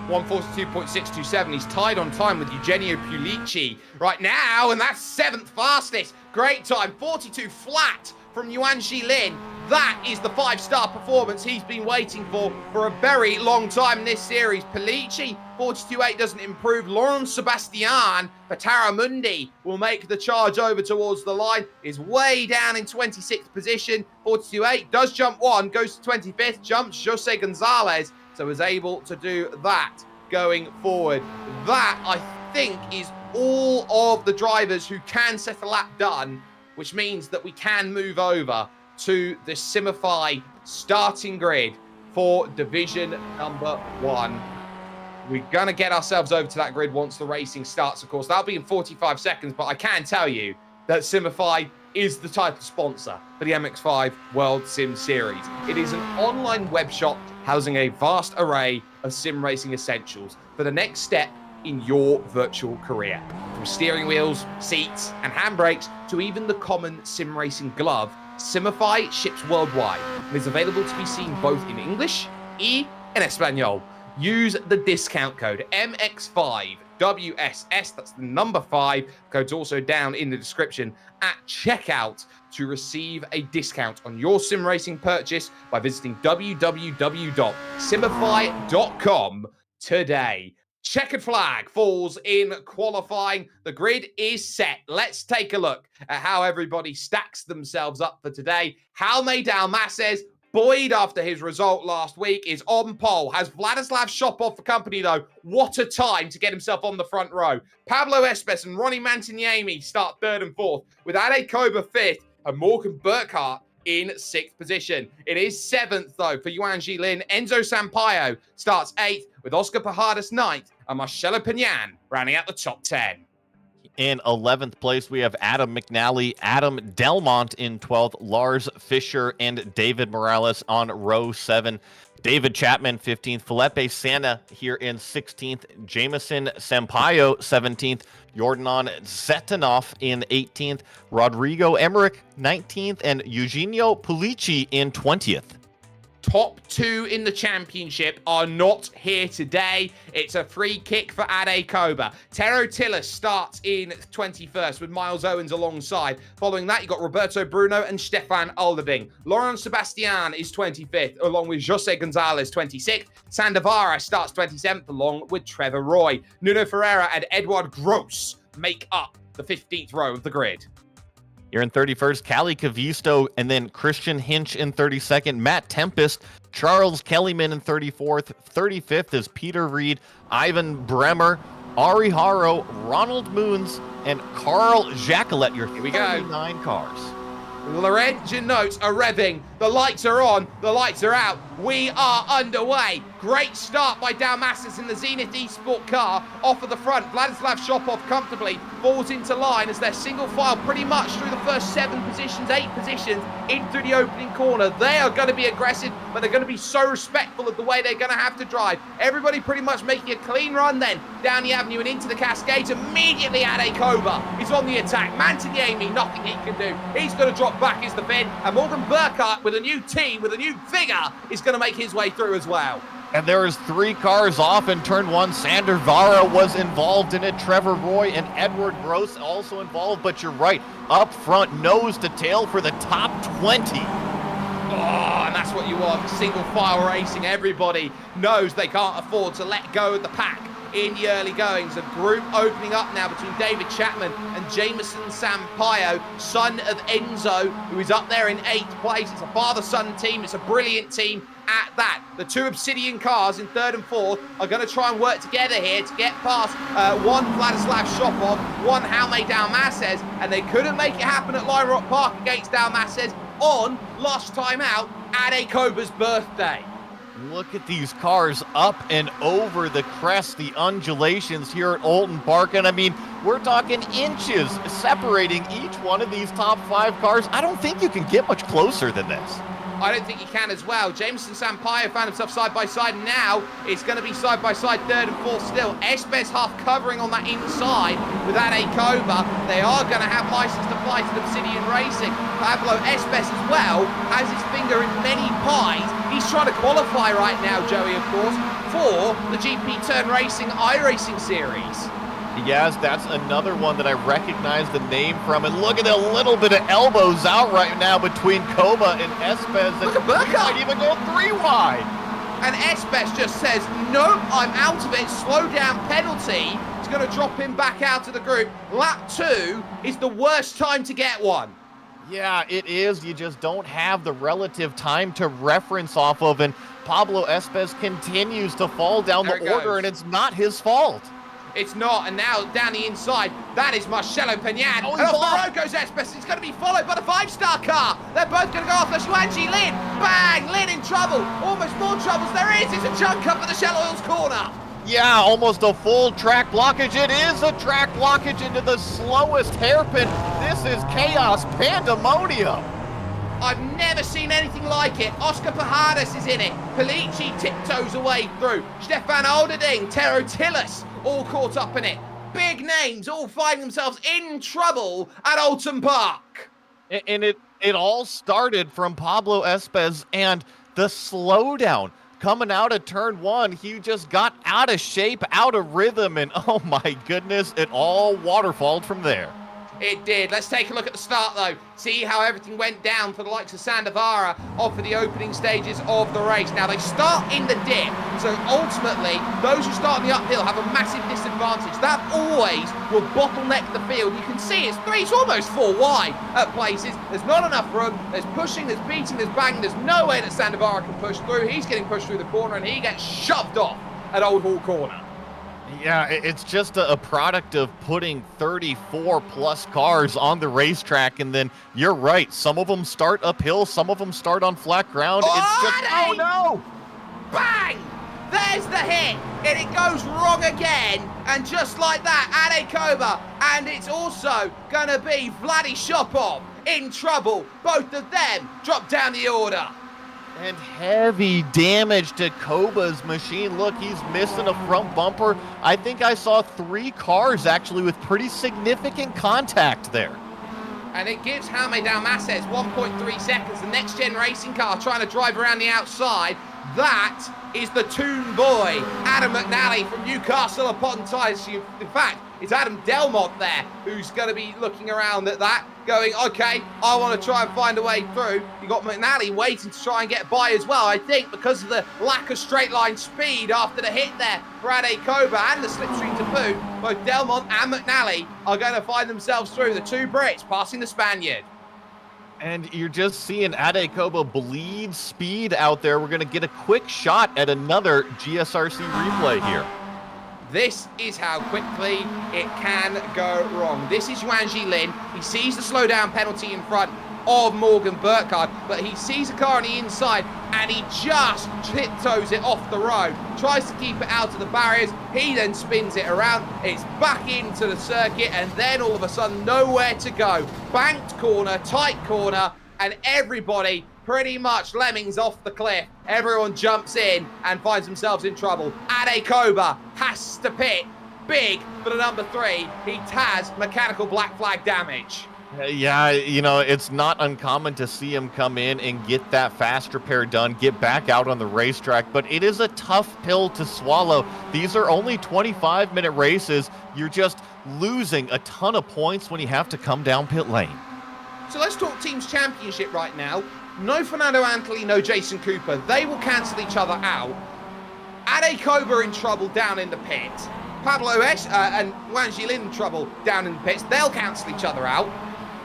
142.627. He's tied on time with Eugenio Pulici right now, and that's 7th fastest. Great time, 42 flat from Yuan Lin. That is the 5-star performance he's been waiting for a very long time in this series. Pulici, 42.8 doesn't improve. Laurent Sebastian for Taramundi will make the charge over towards the line. Is way down in 26th position. 42.8 does jump 1, goes to 25th, jumps Jose Gonzalez. So is able to do that going forward. That, I think, is all of the drivers who can set a lap done, which means that we can move over to the Simify starting grid for Division number 1. We're going to get ourselves over to that grid once the racing starts, of course. That'll be in 45 seconds, but I can tell you that Simify is the title sponsor for the MX5 World Sim Series. It is an online web shop housing a vast array of sim racing essentials for the next step in your virtual career. From steering wheels, seats, and handbrakes to even the common sim racing glove, Simify ships worldwide and is available to be seen both in English and Espanol. Use the discount code MX5WSS, that's the number 5. Code's also down in the description at checkout to receive a discount on your sim racing purchase by visiting www.simify.com today. Checkered flag falls in qualifying. The grid is set. Let's take a look at how everybody stacks themselves up for today. Jaume Dalmases, buoyed after his result last week, is on pole. Has Vladislav Shopov for company, though. What a time to get himself on the front row. Pablo Espes and Ronnie Mantignami start 3rd and 4th, with Ade Koba 5th and Morgan Burkhart in 6th position. It is 7th, though, for Yuan Lin. Enzo Sampaio starts 8th, with Oscar Pujadas 9th and Marcelo Pignan rounding out the top 10. In 11th place, we have Adam McNally, Adam Delmont in 12th, Lars Fisher, and David Morales on row 7. David Chapman, 15th, Felipe Santa here in 16th, Jameson Sampaio, 17th, Jordan Zetanov in 18th, Rodrigo Emmerich, 19th, and Eugenio Pulici in 20th. Top 2 in the championship are not here today. It's a free kick for Ade Koba. Tero Tillis starts in 21st with Miles Owens alongside. Following that, you've got Roberto Bruno and Stefan Alderding. Laurent Sebastian is 25th, along with Jose Gonzalez, 26th. Sandavara starts 27th, along with Trevor Roy. Nuno Ferreira and Edward Gross make up the 15th row of the grid. You're in 31st, Callie Cavisto, and then Christian Hinch in 32nd, Matt Tempest, Charles Kellyman in 34th, 35th is Peter Reed, Ivan Bremer, Ari Haro, Ronald Moons, and Carl Jacquelet, your 39 cars. Lorenzo notes are revving. The lights are on. The lights are out. We are underway. Great start by Dalmasas in the Zenith Esport car. Off of the front, Vladislav Shopov comfortably falls into line as they're single file pretty much through the first 7 positions, 8 positions in through the opening corner. They are going to be aggressive, but they're going to be so respectful of the way they're going to have to drive. Everybody pretty much making a clean run then down the avenue and into the Cascades. Immediately Ade Koba is on the attack. Mantiniemi, nothing he can do. He's going to drop back as the bin, and Morgan Burkhardt with a new team, with a new figure, is going to make his way through as well. And there is 3 cars off in turn 1. Sander Vara was involved in it. Trevor Roy and Edward Gross also involved. But you're right, up front, nose to tail for the top 20. Oh, and that's what you want. Single file racing. Everybody knows they can't afford to let go of the pack in the early goings. A group opening up now between David Chapman and Jameson Sampaio, son of Enzo, who is up there in 8th place. It's a father-son team. It's a brilliant team at that. The 2 Obsidian cars in 3rd and 4th are going to try and work together here to get past one Vladislav Shopov, one Jaume Dalmasas, and they couldn't make it happen at Lime Rock Park against Dalmasas on, last time out, Ade Koba's birthday. Look at these cars up and over the crest, the undulations here at Oulton Park. And I mean, we're talking inches separating each one of these top 5 cars. I don't think you can get much closer than this. I don't think he can as well. Jameson Sampaio found himself side by side. Now it's going to be side by side, 3rd and 4th still. Espes half covering on that inside with Ade Koba. They are going to have license to fly to Obsidian Racing. Pablo Espes as well has his finger in many pies. He's trying to qualify right now, Joey, of course, for the GP Turn Racing iRacing series. Yes, that's another one that I recognize the name from. And look at the little bit of elbows out right now between Koba and Espes. Look at Burkhardt. He might even go 3 wide. And Espes just says, nope, I'm out of it. Slow down penalty. It's going to drop him back out of the group. Lap 2 is the worst time to get one. Yeah, it is. You just don't have the relative time to reference off of. And Pablo Espes continues to fall down the order, and it's not his fault. It's not, and now down the inside, that is Marcelo Peñan. Oh, and off the road goes Espes. It's going to be followed by the 5-star car. They're both going to go off the Xuanji Lin. Bang! Lin in trouble. Almost more troubles. There is. It's a junk up for the Shell Oils corner. Yeah, almost a full track blockage. It is a track blockage into the slowest hairpin. This is chaos pandemonium. I've never seen anything like it. Oscar Pajadas is in it. Polici tiptoes away through. Stefan Alderding, Tero Tillis, all caught up in it. Big names all finding themselves in trouble at Oulton Park. And it all started from Pablo Espes and the slowdown. Coming out of turn 1, he just got out of shape, out of rhythm, and oh my goodness, it all waterfalled from there. It did. Let's take a look at the start, though. See how everything went down for the likes of Sandavara off of the opening stages of the race. Now, they start in the dip, so ultimately, those who start in the uphill have a massive disadvantage. That always will bottleneck the field. You can see it's almost 4 wide at places. There's not enough room. There's pushing, there's beating, there's banging. There's no way that Sandavara can push through. He's getting pushed through the corner, and he gets shoved off at Old Hall Corner. Yeah, it's just a product of putting 34 plus cars on the racetrack, and then you're right, some of them start uphill, some of them start on flat ground. Oh, it's just, oh no! Bang! There's the hit, and it goes wrong again. And just like that, Adekoba, and it's also going to be Vladi Shopov in trouble. Both of them drop down the order. And heavy damage to Koba's machine. Look, he's missing a front bumper. I think I saw 3 cars actually with pretty significant contact there. And it gives Jaume Dalmases 1.3 seconds. The next gen racing car trying to drive around the outside. That is the Toon boy, Adam McNally from Newcastle upon Tyres. In fact, it's Adam Delmont there who's going to be looking around at that, going, okay, I want to try and find a way through. You got McNally waiting to try and get by as well, I think, because of the lack of straight line speed after the hit there for Adekoba and the slipstream to boot. Both Delmont and McNally are going to find themselves through. The 2 Brits passing the Spaniard. And you're just seeing Adekoba bleed speed out there. We're going to get a quick shot at another GSRC replay here. This is how quickly it can go wrong. This is Yuan Jilin. He sees the slowdown penalty in front of Morgan Burkhardt, but he sees a car on the inside and he just tiptoes it off the road, tries to keep it out of the barriers. He then spins it around, it's back into the circuit, and then all of a sudden nowhere to go. Banked corner, tight corner, and everybody pretty much lemmings off the cliff. Everyone jumps in and finds themselves in trouble. Adekoba has to pit big for the number 3. He has mechanical black flag damage. Yeah, you know, it's not uncommon to see him come in and get that fast repair done, get back out on the racetrack, but it is a tough pill to swallow. These are only 25-minute races. You're just losing a ton of points when you have to come down pit lane. So let's talk Teams Championship right now. No Fernando Antoli, no Jason Cooper. They will cancel each other out. Adekoba in trouble down in the pit. Pablo S and Yuan Jilin in trouble down in the pits. They'll cancel each other out.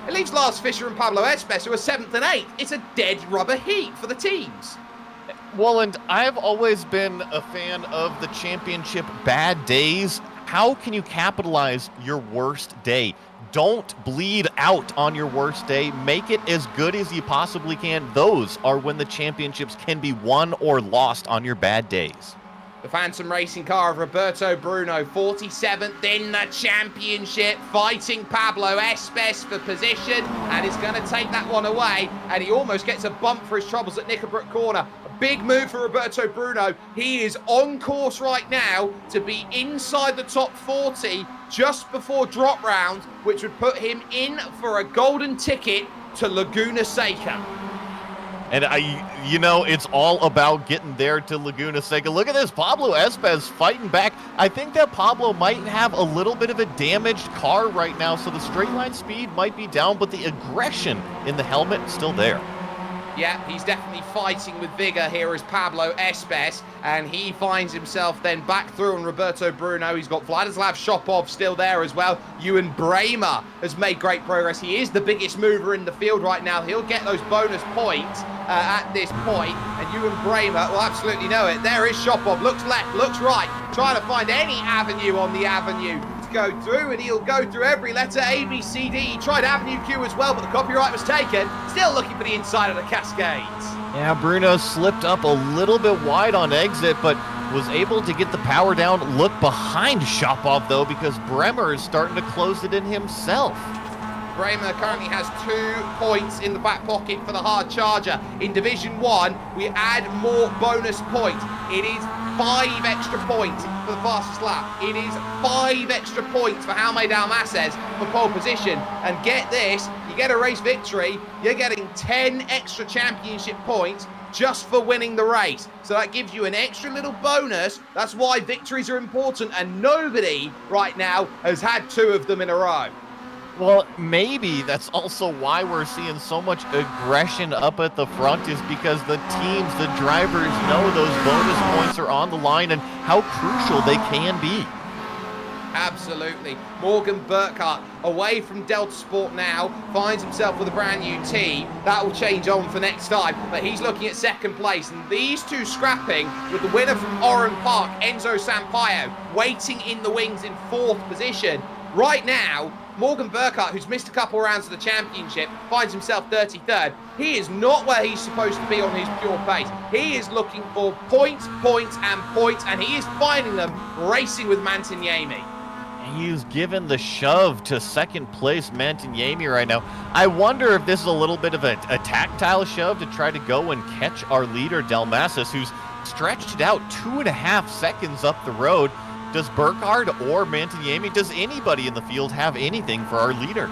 It leaves Lars Fischer and Pablo Espes, who are 7th and 8th. It's a dead rubber heat for the teams. Well, and I've always been a fan of the championship bad days. How can you capitalize your worst day? Don't bleed out on your worst day. Make it as good as you possibly can. Those are when the championships can be won or lost on your bad days. The Phantom racing car of Roberto Bruno, 47th in the championship, fighting Pablo Espes for position, and is going to take that one away, and he almost gets a bump for his troubles at Knickerbrook Corner. A big move for Roberto Bruno. He is on course right now to be inside the top 40 just before drop round, which would put him in for a golden ticket to Laguna Seca. And you know, it's all about getting there to Laguna Seca. Look at this, Pablo Espes fighting back. I think that Pablo might have a little bit of a damaged car right now, so the straight line speed might be down, but the aggression in the helmet is still there. Yeah, he's definitely fighting with vigor here as Pablo Espes, and he finds himself then back through on Roberto Bruno. He's got Vladislav Shopov still there as well. Ewan Bramer has made great progress. He is the biggest mover in the field right now. He'll get those bonus points at this point, and Ewan Bramer will absolutely know it. There is Shopov, looks left, looks right, trying to find any avenue on the avenue to go through, and he'll go through every letter A, B, C, D. He tried Avenue Q as well, but the copyright was taken. Still looking for the inside of the Cascades. Yeah, Bruno slipped up a little bit wide on exit, but was able to get the power down. Look behind Shopov, though, because Bremer is starting to close it in himself. Bremer currently has 2 points in the back pocket for the hard charger. In Division 1, we add more bonus points. It is 5 extra points for the fastest lap. It is 5 extra points for Jaume Dalmases for pole position. And get this, you get a race victory, you're getting 10 extra championship points just for winning the race. So that gives you an extra little bonus. That's why victories are important, and nobody right now has had 2 of them in a row. Well, maybe that's also why we're seeing so much aggression up at the front, is because the teams, the drivers know those bonus points are on the line and how crucial they can be. Absolutely. Morgan Burkhardt away from Delta Sport now, finds himself with a brand new team. That will change on for next time, but he's looking at 2nd place, and these 2 scrapping with the winner from Oulton Park, Enzo Sampaio, waiting in the wings in 4th position. Right now, Morgan Burkhart, who's missed a couple rounds of the championship, finds himself 33rd. He is not where he's supposed to be on his pure pace. He is looking for points, points, and points, and he is finding them racing with Mantignemi. He's given the shove to second place Mantignemi right now. I wonder if this is a little bit of a tactile shove to try to go and catch our leader, Dalmasis, who's stretched it out 2.5 seconds up the road. Does Burkhardt or Mantignemi, does anybody in the field have anything for our leader?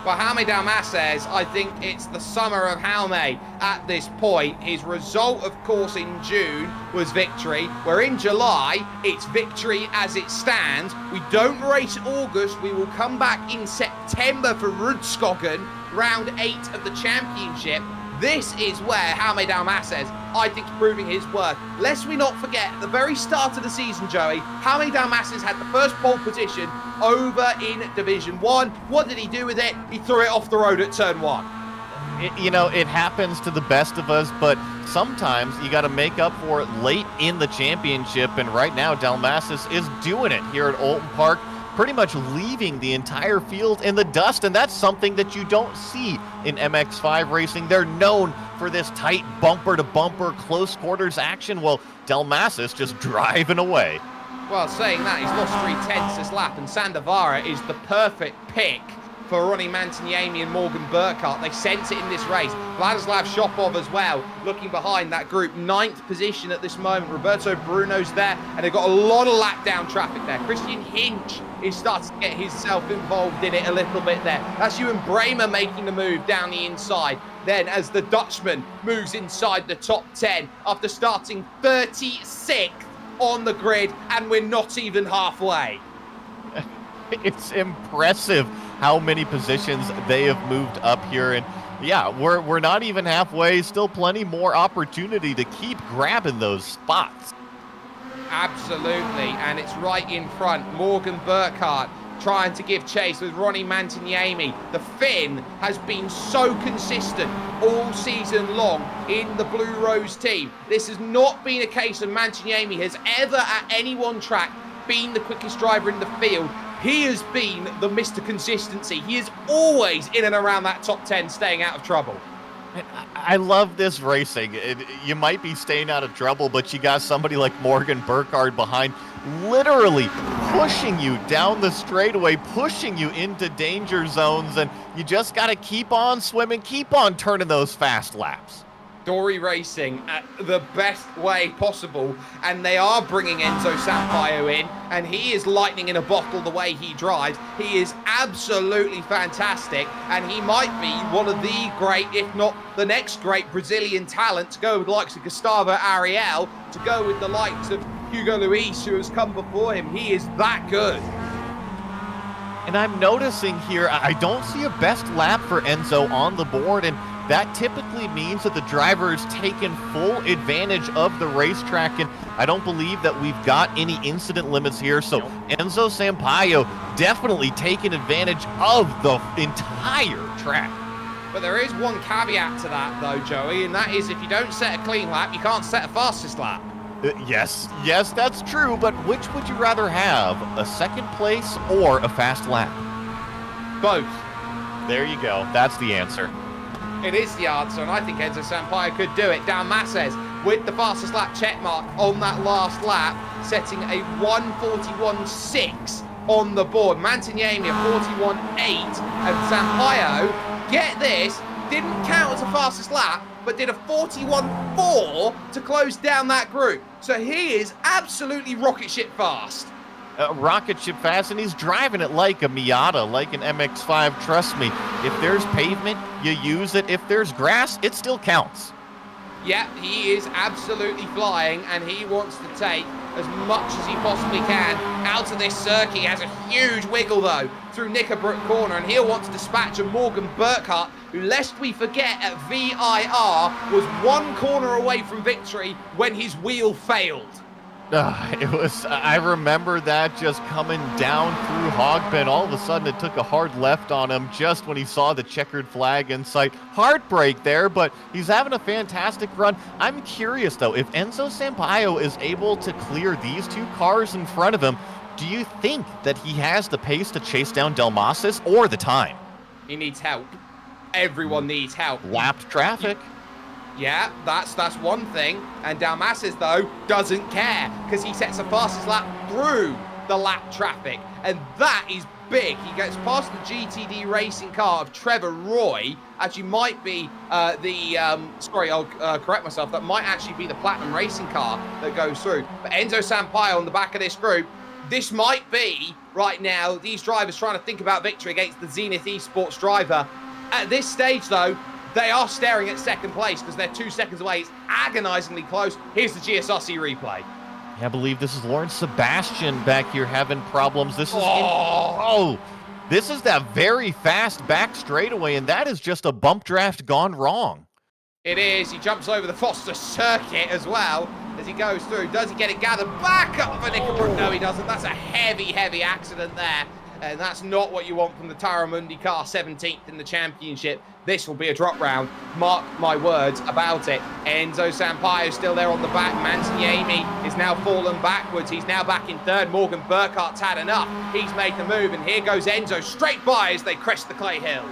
Well, Jaume Dalmases, I think it's the summer of Jaume at this point. His result, of course, in June was victory. Where in July, it's victory as it stands. We don't race August. We will come back in September for Rudskogen, round 8 of the championship. This is where Jaume Dalmases, I think, is proving his worth. Lest we not forget, at the very start of the season, Joey, Jaume Dalmases had the first pole position over in Division 1. What did he do with it? He threw it off the road at turn 1. It happens to the best of us, but sometimes you got to make up for it late in the championship, and right now Dalmasis is doing it here at Oulton Park, pretty much leaving the entire field in the dust, and that's something that you don't see in MX5 racing. They're known for this tight bumper-to-bumper, close-quarters action. Well, Dalmasis just driving away. Well, saying that, he's lost 3/10 this lap, and Sandavara is the perfect pick for Ronnie Mantignemi and Morgan Burkhardt. They sense it in this race. Vladislav Shopov as well, looking behind that group. 9th position at this moment. Roberto Bruno's there, and they've got a lot of lap down traffic there. Christian Hinch is starting to get himself involved in it a little bit there. That's Ewan Bramer making the move down the inside. Then as the Dutchman moves inside the top 10 after starting 36th on the grid, and we're not even halfway. It's impressive how many positions they have moved up here, and yeah, we're not even halfway. Still plenty more opportunity to keep grabbing those spots. Absolutely, and it's right in front. Morgan Burkhardt trying to give chase with Ronnie Mantignemi. The Finn has been so consistent all season long in the Blue Rose team. This has not been a case of Mantignemi has ever at any one track been the quickest driver in the field. He has been the Mr. Consistency. He is always in and around that top 10, staying out of trouble. I love this racing. You might be staying out of trouble, but you got somebody like Morgan Burkhardt behind, literally pushing you down the straightaway, pushing you into danger zones, and you just got to keep on swimming, keep on turning those fast laps. Dory Racing at the best way possible, and they are bringing Enzo Sampaio in, and he is lightning in a bottle the way he drives. He is absolutely fantastic, and he might be one of the great, if not the next great Brazilian talent to go with the likes of Gustavo Ariel, to go with the likes of Hugo Luis, who has come before him. He is that good. And I'm noticing here, I don't see a best lap for Enzo on the board, and that typically means that the driver is taking full advantage of the racetrack, and I don't believe that we've got any incident limits here. So Enzo Sampaio definitely taking advantage of the entire track. But there is one caveat to that, though, Joey, and that is if you don't set a clean lap, you can't set a fastest lap. Yes, that's true, but which would you rather have, a second place or a fast lap? Both. There you go. That's the answer. It is the answer, and I think Enzo Sampaio could do it. Dalmases with the fastest lap check mark on that last lap, setting a 1:41.6 on the board. Mantignemi a 41.8, and Sampaio, get this, didn't count as a fastest lap, but did a 41.4 to close down that group. So he is absolutely rocket ship fast. Rocket ship fast, and he's driving it like a Miata, like an MX5. Trust me, if there's pavement, you use it. If there's grass, it still counts. Yeah, he is absolutely flying, and he wants to take as much as he possibly can out of this circuit. He has a huge wiggle, though, through Knickerbrook Corner, and he'll want to dispatch a Morgan Burkhardt, who, lest we forget, at VIR was one corner away from victory when his wheel failed. I remember that just coming down through Hogben. All of a sudden, it took a hard left on him just when he saw the checkered flag in sight. Heartbreak there, but he's having a fantastic run. I'm curious, though, if Enzo Sampaio is able to clear these two cars in front of him, Do you think that he has the pace to chase down Delmasis or the time? He needs help. Everyone needs help. Lapped traffic. Yeah, that's one thing. And Dalmasis, though, doesn't care because he sets the fastest lap through the lap traffic. And that is big. He gets past the GTD racing car of Trevor Roy. Actually, might be sorry, I'll correct myself. That might actually be the Platinum racing car that goes through. But Enzo Sampaio on the back of this group. This might be, right now, these drivers trying to think about victory against the Zenith Esports driver. At this stage, though, they are staring at second place because they're 2 seconds away. It's agonizingly close. Here's the GSRC replay. Yeah, I believe this is Lawrence Sebastian back here having problems. This is this is that very fast back straightaway, and that is just a bump draft gone wrong. It is. He jumps over the Foster circuit as well as he goes through. Does he get it gathered back up for Nickelbrook? No, he doesn't. That's a heavy, heavy accident there. And that's not what you want from the Taramundi car, 17th in the championship. This will be a drop round. Mark my words about it. Enzo Sampaio still there on the back. Mantignami is now fallen backwards. He's now back in third. Morgan Burkhart's had enough. He's made the move, and here goes Enzo straight by as they crest the clay hill.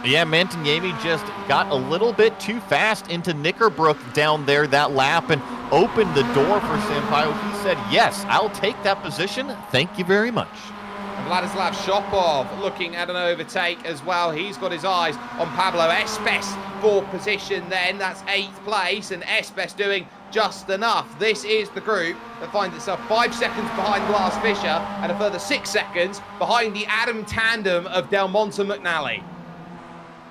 Yeah, Mantignami just got a little bit too fast into Knickerbrook down there that lap and opened the door for Sampaio. He said, yes, I'll take that position. Thank you very much. And Vladislav Shopov looking at an overtake as well. He's got his eyes on Pablo Espes for position then. That's 8th place, and Espes doing just enough. This is the group that finds itself 5 seconds behind Lars Fischer and a further 6 seconds behind the Adam tandem of Del Monte McNally.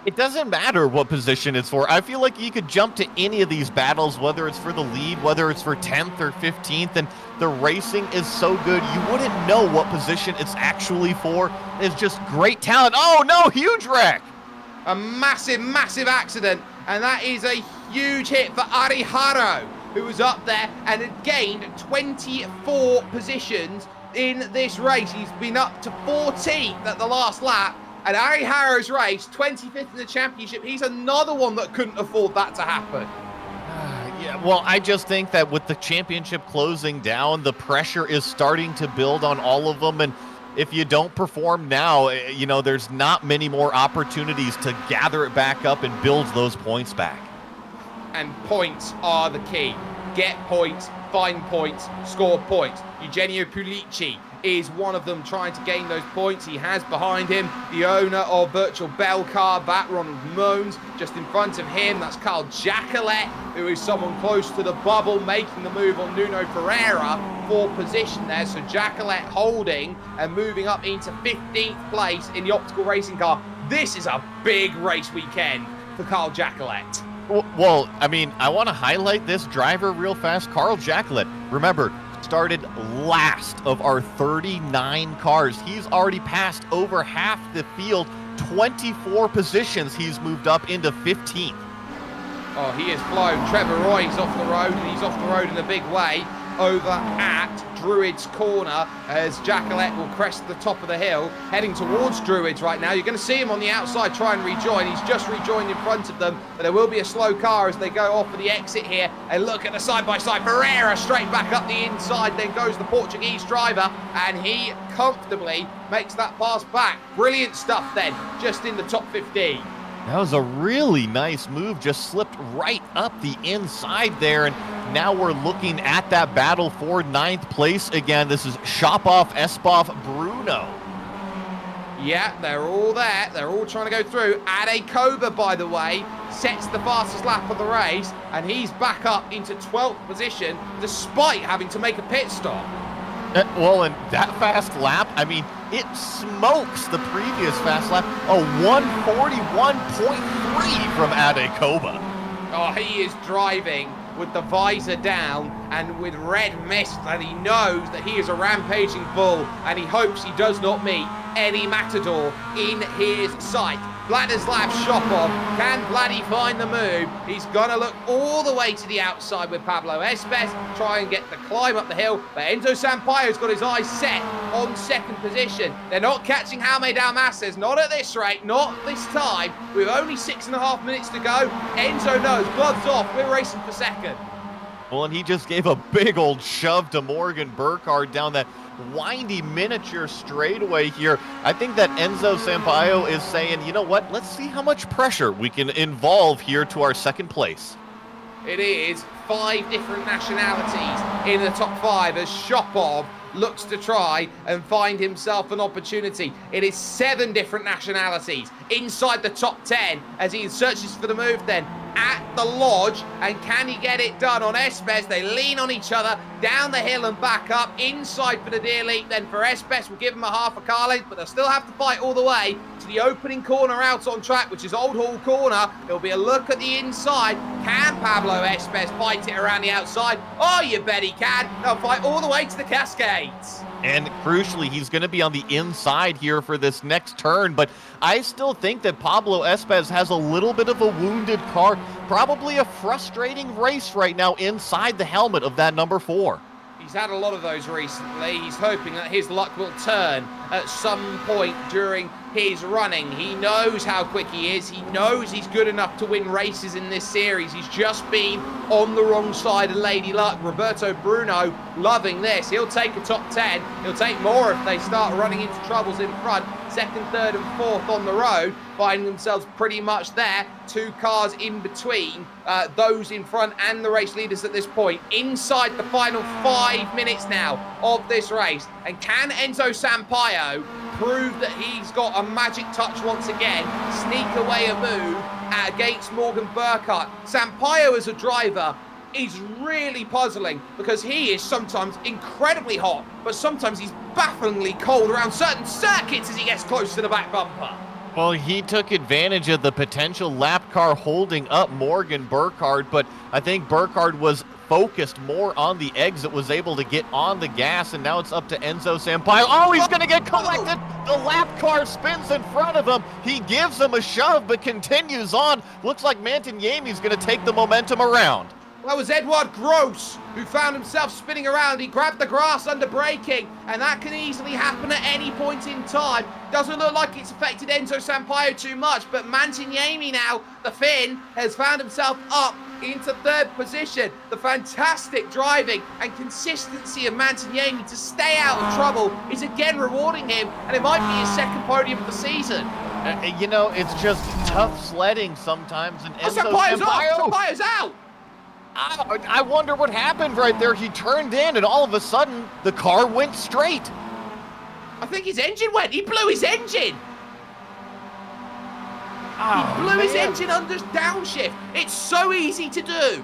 It doesn't matter what position it's for. I feel like you could jump to any of these battles, whether it's for the lead, whether it's for 10th or 15th, and the racing is so good, you wouldn't know what position it's actually for. It's just great talent. Oh no, huge wreck! A massive, massive accident, and that is a huge hit for Ari Haro, who was up there and had gained 24 positions in this race. He's been up to 14th at the last lap. And Ari Harrow's race, 25th in the championship, he's another one that couldn't afford that to happen. Yeah, well, I just think that with the championship closing down, the pressure is starting to build on all of them. And if you don't perform now, you know, there's not many more opportunities to gather it back up and build those points back. And points are the key. Get points, find points, score points. Eugenio Pulici is one of them trying to gain those points. He has behind him the owner of Virtual Bell Car, that Ronald Moans. Just in front of him, that's Carl Jacquelet, who is someone close to the bubble, making the move on Nuno Pereira for position there. So Jacquelet holding and moving up into 15th place in the optical racing car. This is a big race weekend for Carl Jacquelet. Well, I mean, I want to highlight this driver real fast. Carl Jacquelet, remember, started last of our 39 cars. He's already passed over half the field. 24 positions he's moved up into 15th. Oh, he has flown. Trevor Roy's off the road, and he's off the road in a big way over at Druids Corner as Jacquelet will crest the top of the hill, heading towards Druids right now. You're going to see him on the outside try and rejoin. He's just rejoined in front of them, but there will be a slow car as they go off for the exit here. And look at the side-by-side. Pereira straight back up the inside. Then goes the Portuguese driver, and he comfortably makes that pass back. Brilliant stuff then, just in the top 15. That was a really nice move, just slipped right up the inside there, and now we're looking at that battle for 9th place again. This is Shopov, Espov, Bruno. Yeah, they're all there. They're all trying to go through. Ade Koba, by the way, sets the fastest lap of the race, and he's back up into 12th position despite having to make a pit stop. Well, and that fast lap, I mean, it smokes the previous fast lap. A 141.3 from Ade Koba. Oh, he is driving with the visor down and with red mist, and he knows that he is a rampaging bull, and he hopes he does not meet any matador in his sight. Vladislav Shopov, can Vladdy find the move? He's gonna look all the way to the outside with Pablo Espes, try and get the climb up the hill, but Enzo Sampaio's got his eyes set on second position. They're not catching Jaume Dalmases, not at this rate, not this time. With only 6.5 minutes to go, Enzo knows, gloves off, we're racing for second. Well, and he just gave a big old shove to Morgan Burkhardt down that windy miniature straightaway here. I think that Enzo Sampaio is saying, you know what, let's see how much pressure we can involve here to our second place. It is 5 different nationalities in the top 5 as Shopov looks to try and find himself an opportunity. It is 7 different nationalities inside the top 10 as he searches for the move then at the lodge. And can he get it done on Espes? They lean on each other down the hill and back up inside for the deer leap. Then for Espes, we'll give him a half a car length, but they'll still have to fight all the way to the opening corner out on track, which is Old Hall Corner. There'll be a look at the inside. Can Pablo Espes fight it around the outside? Oh, you bet he can. They'll fight all the way to the Cascades. And crucially, he's going to be on the inside here for this next turn, but I still think that Pablo Espes has a little bit of a wounded car, probably a frustrating race right now inside the helmet of that number 4. He's had a lot of those recently. He's hoping that his luck will turn at some point during his running. He knows how quick he is. He knows he's good enough to win races in this series. He's just been on the wrong side of Lady Luck. Roberto Bruno loving this. He'll take a top 10. He'll take more if they start running into troubles in front. Second, third and fourth on the road, finding themselves pretty much there. 2 cars in between those in front and the race leaders at this point. Inside the final 5 minutes now of this race. And can Enzo Sampaio prove that he's got a magic touch once again, sneak away a move against Morgan Burkhardt? Sampaio as a driver is really puzzling because he is sometimes incredibly hot, but sometimes he's bafflingly cold around certain circuits as he gets close to the back bumper. Well, he took advantage of the potential lap car holding up Morgan Burkhardt, but I think Burkhardt was focused more on the exit, was able to get on the gas, and now it's up to Enzo Sampaio. Oh, he's going to get collected. The lap car spins in front of him. He gives him a shove, but continues on. Looks like Mantignami's going to take the momentum around. That was Edward Gross, who found himself spinning around. He grabbed the grass under braking, and that can easily happen at any point in time. Doesn't look like it's affected Enzo Sampaio too much, but Mantignami now, the Finn, has found himself up into 3rd position. The fantastic driving and consistency of Mantignami to stay out of trouble is again rewarding him, and it might be his 2nd podium of the season. You know, it's just tough sledding sometimes, and Enzo Sampaio's out! I wonder what happened right there. He turned in, and all of a sudden, the car went straight. I think his engine went. He blew his engine. He blew his engine under downshift. It's so easy to do.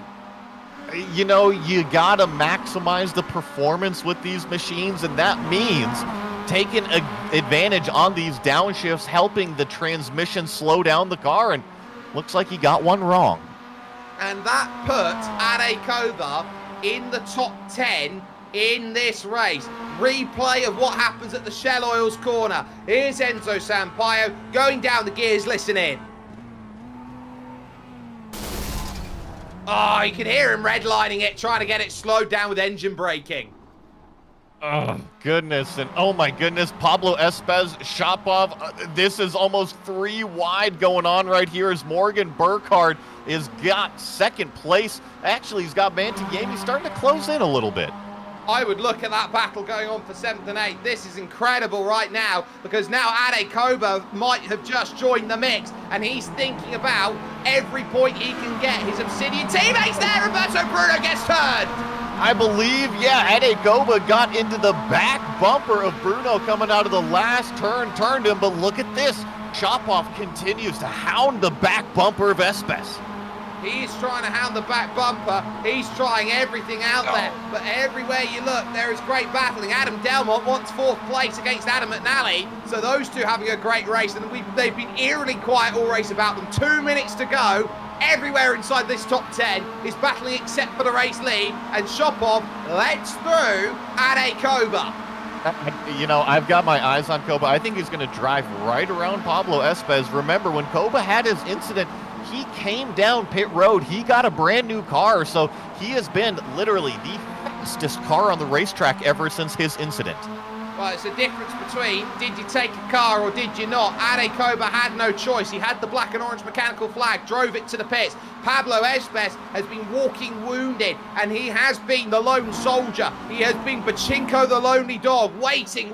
You know, you gotta maximize the performance with these machines, and that means taking advantage on these downshifts, helping the transmission slow down the car, and looks like he got one wrong. And that put Adekova in the top 10 in this race. Replay of what happens at the Shell Oils corner. Here's Enzo Sampaio going down the gears. Listen in. Oh, you can hear him redlining it, trying to get it slowed down with engine braking. Oh, goodness. And oh, my goodness, Pablo Espes, Shopov, this is almost 3 wide going on right here as Morgan Burkhardt is got 2nd place. Actually, he's got Mantignami starting to close in a little bit. I would look at that battle going on for 7th and 8th. This is incredible right now because now Adekova might have just joined the mix and he's thinking about every point he can get. His Obsidian teammates there. Roberto Bruno gets turned. I believe, yeah, Adekova got into the back bumper of Bruno coming out of the last turn, turned him, but look at this. Shopov continues to hound the back bumper of Espes. He's trying to hound the back bumper. He's trying everything out there. But everywhere you look, there is great battling. Adam Delmont wants 4th place against Adam McNally. So those two having a great race. And they've been eerily quiet all race about them. 2 minutes to go. Everywhere inside this top 10 is battling except for the race lead. And Shopov lets through Adekova. You know, I've got my eyes on Koba. I think he's going to drive right around Pablo Espes. Remember, when Koba had his incident, he came down pit road. He got a brand new car, so he has been literally the fastest car on the racetrack ever since his incident. Well, it's a difference between did you take a car or did you not. Ade Koba had no choice. He had the black and orange mechanical flag, drove it to the pits. Pablo Espes has been walking wounded, and he has been the lone soldier. He has been Pachinko the lonely dog, waiting,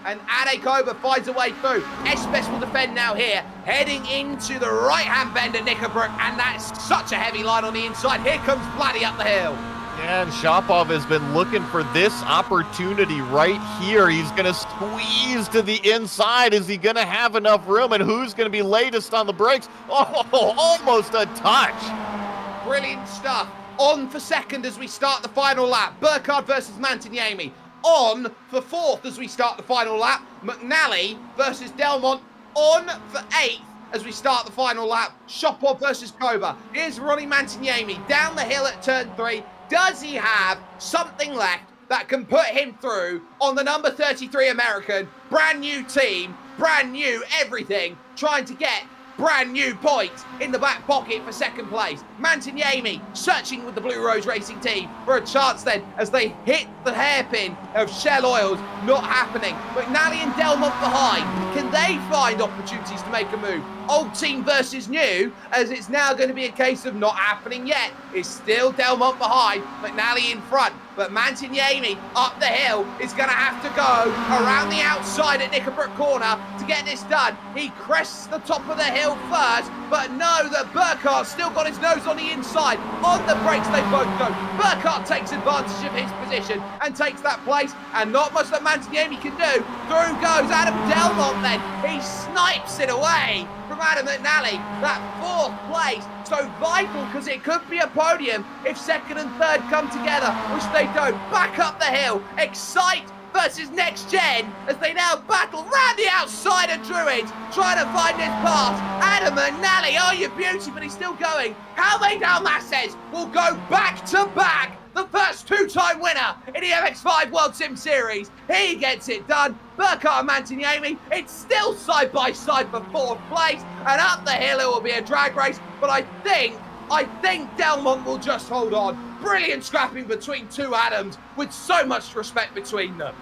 and Ade Koba finds a way through. Espes will defend now here, heading into the right-hand bend at Knickerbrook, and that's such a heavy line on the inside. Here comes Vladdy up the hill. Yeah, and Shopov has been looking for this opportunity right here. He's going to squeeze to the inside. Is he going to have enough room? And who's going to be latest on the brakes? Oh, almost a touch. Brilliant stuff. On for second as we start the final lap. Burkhardt versus Mantignami. On for fourth as we start the final lap. McNally versus Delmont. On for eighth as we start the final lap. Shopov versus Koba. Here's Ronnie Mantignami down the hill at turn 3. Does he have something left that can put him through on the number 33 American? Brand new team, brand new everything, trying to get brand new points in the back pocket for second place. Mantignami searching with the Blue Rose Racing team for a chance then as they hit the hairpin of Shell Oils. Not happening. McNally and Delmont behind. Can they find opportunities to make a move? Old team versus new, as it's now going to be a case of not happening yet. It's still Delmont behind, McNally in front, but Mantignami up the hill is going to have to go around the outside at Knickerbrook Corner to get this done. He crests the top of the hill first, but no, that Burkhardt still got his nose on the inside. On the brakes they both go. Burkhardt takes advantage of his position and takes that place, and not much that Mantignami can do. Through goes Adam Delmont then. He snipes it away from Adam McNally. That fourth place, so vital because it could be a podium if second and third come together, which they don't. Back up the hill, Excite versus Next Gen as they now battle round the outside of Druids, trying to find his pass. Adam McNally, oh you beauty, but he's still going. Jaime Dalmases will go back to back. The first two-time winner in the MX5 World Sim Series. He gets it done. Burkhardt and Mantignami, it's still side by side for fourth place. And up the hill it will be a drag race. But I think Delmont will just hold on. Brilliant scrapping between two Adams with so much respect between them.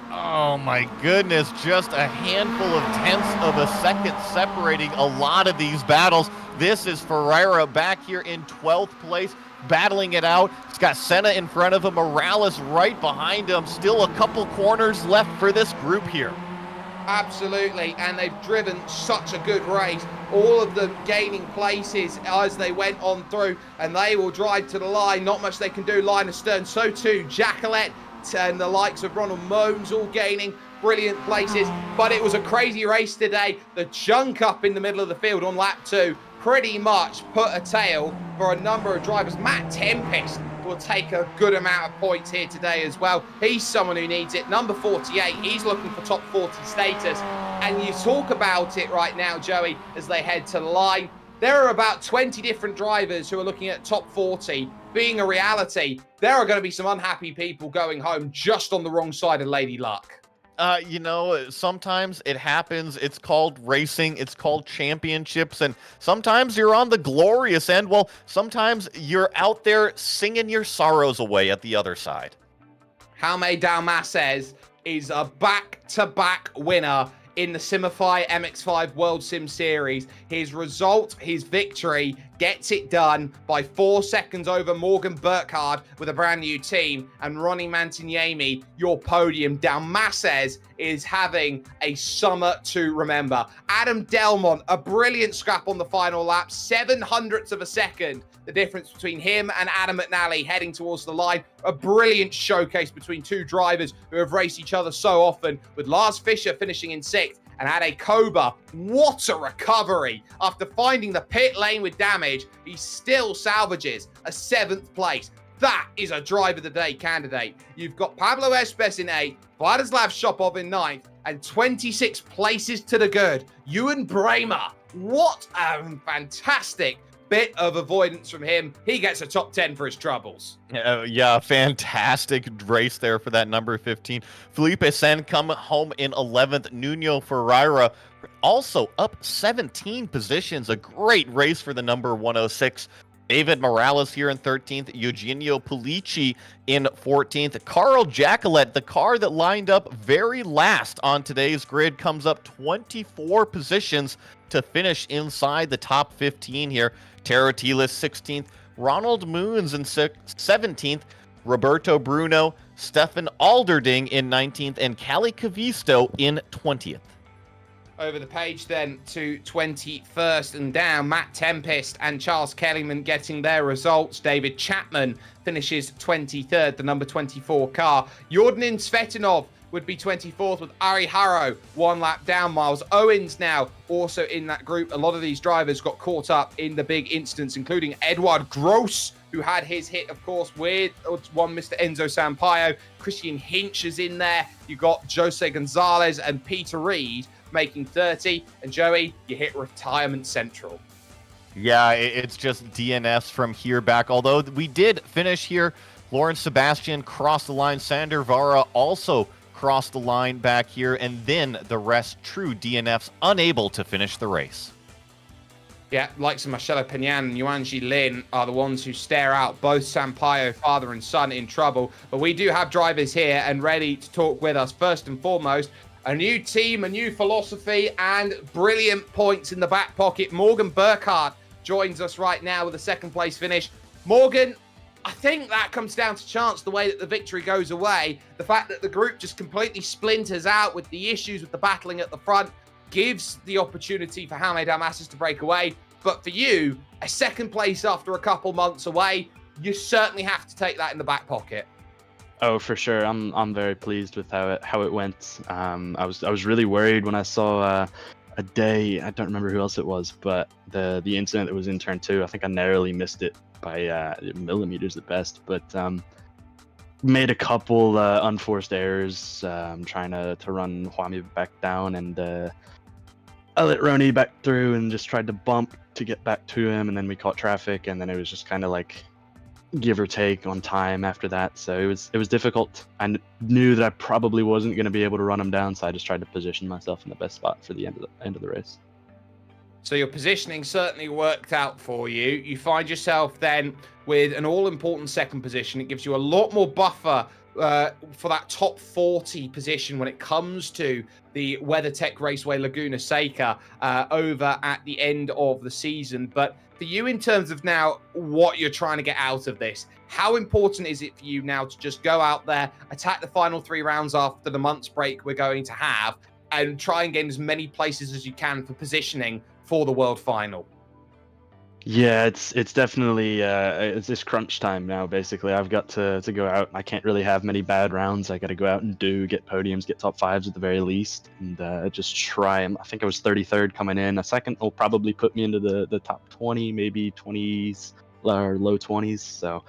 Oh my goodness, just a handful of tenths of a second separating a lot of these battles. This is Ferreira back here in 12th place, battling it out. He's got Senna in front of him, Morales right behind him. Still a couple corners left for this group here. Absolutely, and they've driven such a good race. All of them gaining places as they went on through, and they will drive to the line. Not much they can do line astern. So too Jacqueline and the likes of Ronald Momes all gaining brilliant places. But it was a crazy race today. The chunk up in the middle of the field on lap 2 pretty much put a tail for a number of drivers. Matt Tempest will take a good amount of points here today as well. He's someone who needs it. Number 48, he's looking for top 40 status. And you talk about it right now, Joey, as they head to the line. There are about 20 different drivers who are looking at top 40 being a reality. There are going to be some unhappy people going home just on the wrong side of Lady Luck. You know, sometimes it happens. It's called racing. It's called championships. And sometimes you're on the glorious end. Well, sometimes you're out there singing your sorrows away at the other side. Jaime Dalmases is a back-to-back winner in the Simify MX5 World Sim Series. His result, his victory, gets it done by 4 seconds over Morgan Burkhardt with a brand new team, and Ronnie Mantignami, your podium. Dalmases is having a summer to remember. Adam Delmont, a brilliant scrap on the final lap, 0.07 of a second. The difference between him and Adam McNally heading towards the line. A brilliant showcase between two drivers who have raced each other so often, with Lars Fischer finishing in 6th and Ade Koba. What a recovery. After finding the pit lane with damage, he still salvages a 7th place. That is a drive of the day candidate. You've got Pablo Espes in 8th, Vladislav Shopov in 9th, and 26 places to the good. Ewan Bramer. What a fantastic bit of avoidance from him. He gets a top 10 for his troubles. Yeah, fantastic race there for that number 15. Felipe Sen come home in 11th. Nuno Ferreira also up 17 positions. A great race for the number 106. David Morales here in 13th, Eugenio Pulici in 14th. Carl Jacquelet, the car that lined up very last on today's grid, comes up 24 positions to finish inside the top 15 here. Taratilas 16th, Ronald Moons in 17th, Roberto Bruno, Stefan Alderding in 19th, and Cali Cavisto in 20th. Over the page then to 21st and down, Matt Tempest and Charles Kellyman getting their results. David Chapman finishes 23rd, the number 24 car. Yordanin Svetinov would be 24th with Ari Harrow 1 lap down. Miles Owens now also in that group. A lot of these drivers got caught up in the big incidents, including Edward Gross, who had his hit, of course, with one Mr. Enzo Sampaio. Christian Hinch is in there. You got Jose Gonzalez and Peter Reed making 30. And Joey, you hit retirement central. Yeah, it's just DNFs from here back. Although we did finish here, Lawrence Sebastian crossed the line. Sander Vara also crossed the line back here. And then the rest, true DNFs, unable to finish the race. Yeah, likes of Marcelo Peñan and Yuanji Lin are the ones who stare out both Sampaio, father and son, in trouble. But we do have drivers here and ready to talk with us. First and foremost, a new team, a new philosophy, and brilliant points in the back pocket. Morgan Burkhardt joins us right now with a second place finish. Morgan, I think that comes down to chance, the way that the victory goes away. The fact that the group just completely splinters out with the issues with the battling at the front gives the opportunity for Hamed Almasas to break away. But for you, a second place after a couple months away, you certainly have to take that in the back pocket. Oh, for sure. I'm very pleased with how it went. I was really worried when I saw a day. I don't remember who else it was, but the incident that was in turn 2. I think I narrowly missed it by millimeters at best. But made a couple unforced errors, trying to run Huami back down, and I let Roni back through and just tried to bump to get back to him, and then we caught traffic, and then it was just kind of like give or take on time after that. So it was difficult. I knew that I probably wasn't going to be able to run him down, so I just tried to position myself in the best spot for the end of the race. So your positioning certainly worked out for you. You find yourself then with an all-important second position. It gives you a lot more buffer for that top 40 position when it comes to the WeatherTech Raceway Laguna Seca over at the end of the season. But for you, in terms of now what you're trying to get out of this, how important is it for you now to just go out there, attack the final 3 rounds after the month's break we're going to have, and try and gain as many places as you can for positioning for the World Final? Yeah, it's definitely it's this crunch time now. Basically, I've got to go out. I can't really have many bad rounds. I got to go out and get podiums, get top 5s at the very least, and just try. I think I was 33rd coming in. A second will probably put me into the top 20, maybe 20s or low 20s. So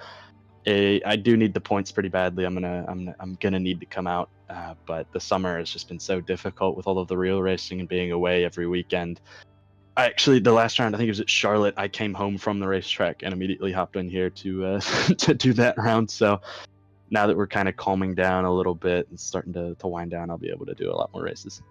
I do need the points pretty badly. I'm gonna need to come out. But the summer has just been so difficult with all of the real racing and being away every weekend. Actually, the last round, I think it was at Charlotte, I came home from the racetrack and immediately hopped in here to to do that round. So now that we're kind of calming down a little bit and starting to wind down, I'll be able to do a lot more races.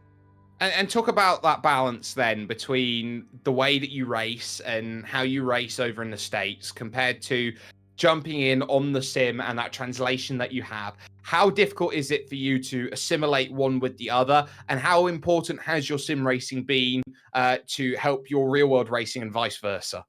And talk about that balance then between the way that you race and how you race over in the States compared to jumping in on the sim and that translation that you have. How difficult is it for you to assimilate one with the other? And how important has your sim racing been to help your real world racing and vice versa?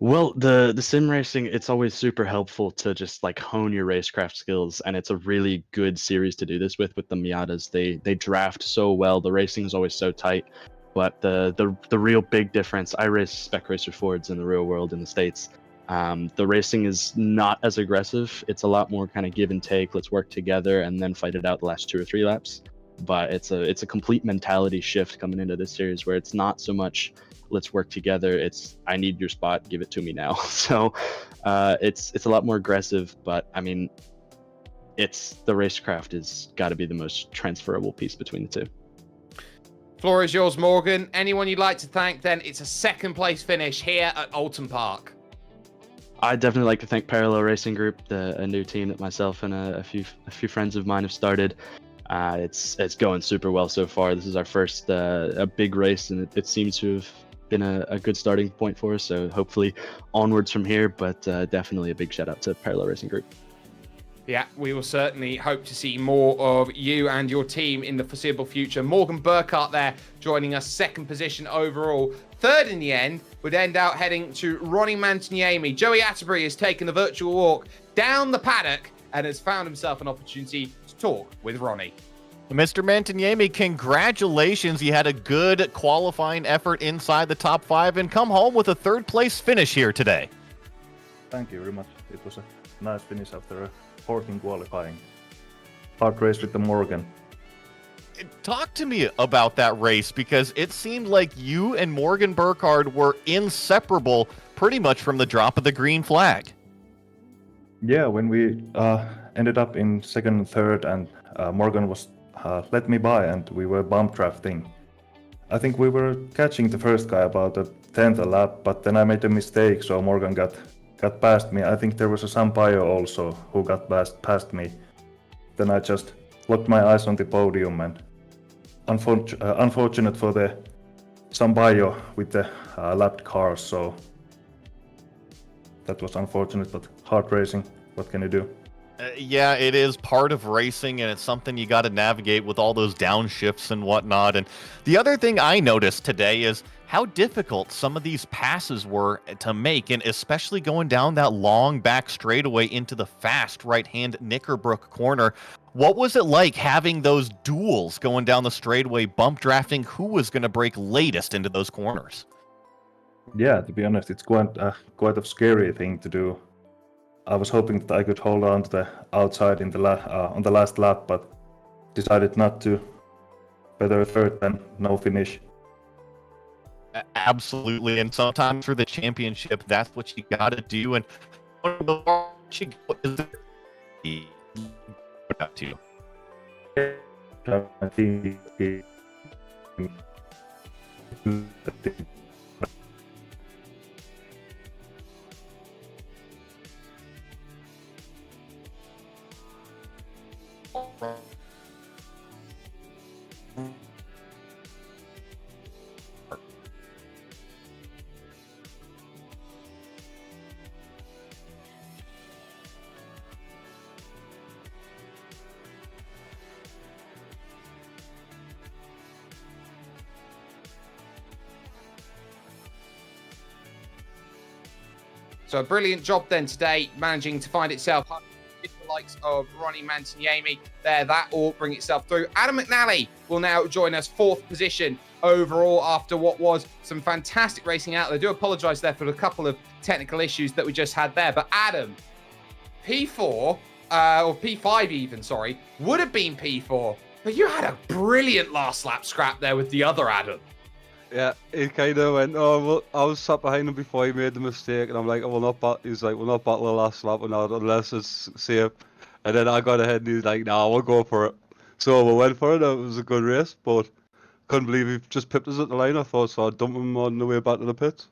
Well, the sim racing, it's always super helpful to just like hone your racecraft skills, and it's a really good series to do this with the Miatas. They draft so well. The racing is always so tight. But the real big difference, I race spec racer Fords in the real world in the States. The racing is not as aggressive. It's a lot more kind of give and take. Let's work together and then fight it out the last 2 or 3 laps. But it's a complete mentality shift coming into this series where it's not so much let's work together. It's I need your spot, give it to me now. So it's a lot more aggressive. But I mean, it's the racecraft has got to be the most transferable piece between the two. Floor is yours, Morgan. Anyone you'd like to thank? Then it's a second place finish here at Oulton Park. I'd definitely like to thank Parallel Racing Group, a new team that myself and a few friends of mine have started. It's going super well so far. This is our first a big race, and it seems to have been a good starting point for us. So hopefully onwards from here, but definitely a big shout out to Parallel Racing Group. Yeah, we will certainly hope to see more of you and your team in the foreseeable future. Morgan Burkhart there joining us, second position overall. Third in the end would end out heading to Ronnie Mantiniemi. Joey Atterbury has taken the virtual walk down the paddock and has found himself an opportunity to talk with Ronnie. Mr. Mantiniemi, congratulations. You had a good qualifying effort inside the top 5 and come home with a third place finish here today. Thank you very much. It was a nice finish after a 14 qualifying. Hard race with the Morgan. Talk to me about that race, because it seemed like you and Morgan Burkhardt were inseparable pretty much from the drop of the green flag. Yeah, when we ended up in second and third, and Morgan was let me by, and we were bump drafting. I think we were catching the first guy about the 10th lap, but then I made a mistake, so Morgan got past me. I think there was a Sampaio also who got past me. Then I just locked my eyes on the podium, and unfortunate for the Sampaio with the lapped cars, so that was unfortunate, but hard racing. What can you do? Yeah, it is part of racing, and it's something you got to navigate with all those downshifts and whatnot. And the other thing I noticed today is how difficult some of these passes were to make, and especially going down that long back straightaway into the fast right-hand Knickerbrook corner. What was it like having those duels going down the straightaway, bump drafting? Who was going to break latest into those corners? Yeah, to be honest, it's quite a scary thing to do. I was hoping that I could hold on to the outside in the on the last lap, but decided not to. Better third than no finish. Absolutely, and sometimes for the championship, that's what you got to do. And one of the to. I think So a brilliant job then today, managing to find itself with the likes of Ronnie Mantiniemi there. That will bring itself through. Adam McNally will now join us, fourth position overall after what was some fantastic racing out there. I do apologise there for a couple of technical issues that we just had there. But Adam, P4, or P5 even, sorry, would have been P4. But you had a brilliant last lap scrap there with the other Adam. Yeah, he kind of went, oh, well, I was sat behind him before he made the mistake, and I'm like, oh, we'll not battle. He's like, we'll not battle the last lap or not, unless it's safe. And then I got ahead, and he's like, nah, we'll go for it. So we went for it. It was a good race, but couldn't believe he just pipped us at the line. I thought, so I'd dump him on the way back to the pits.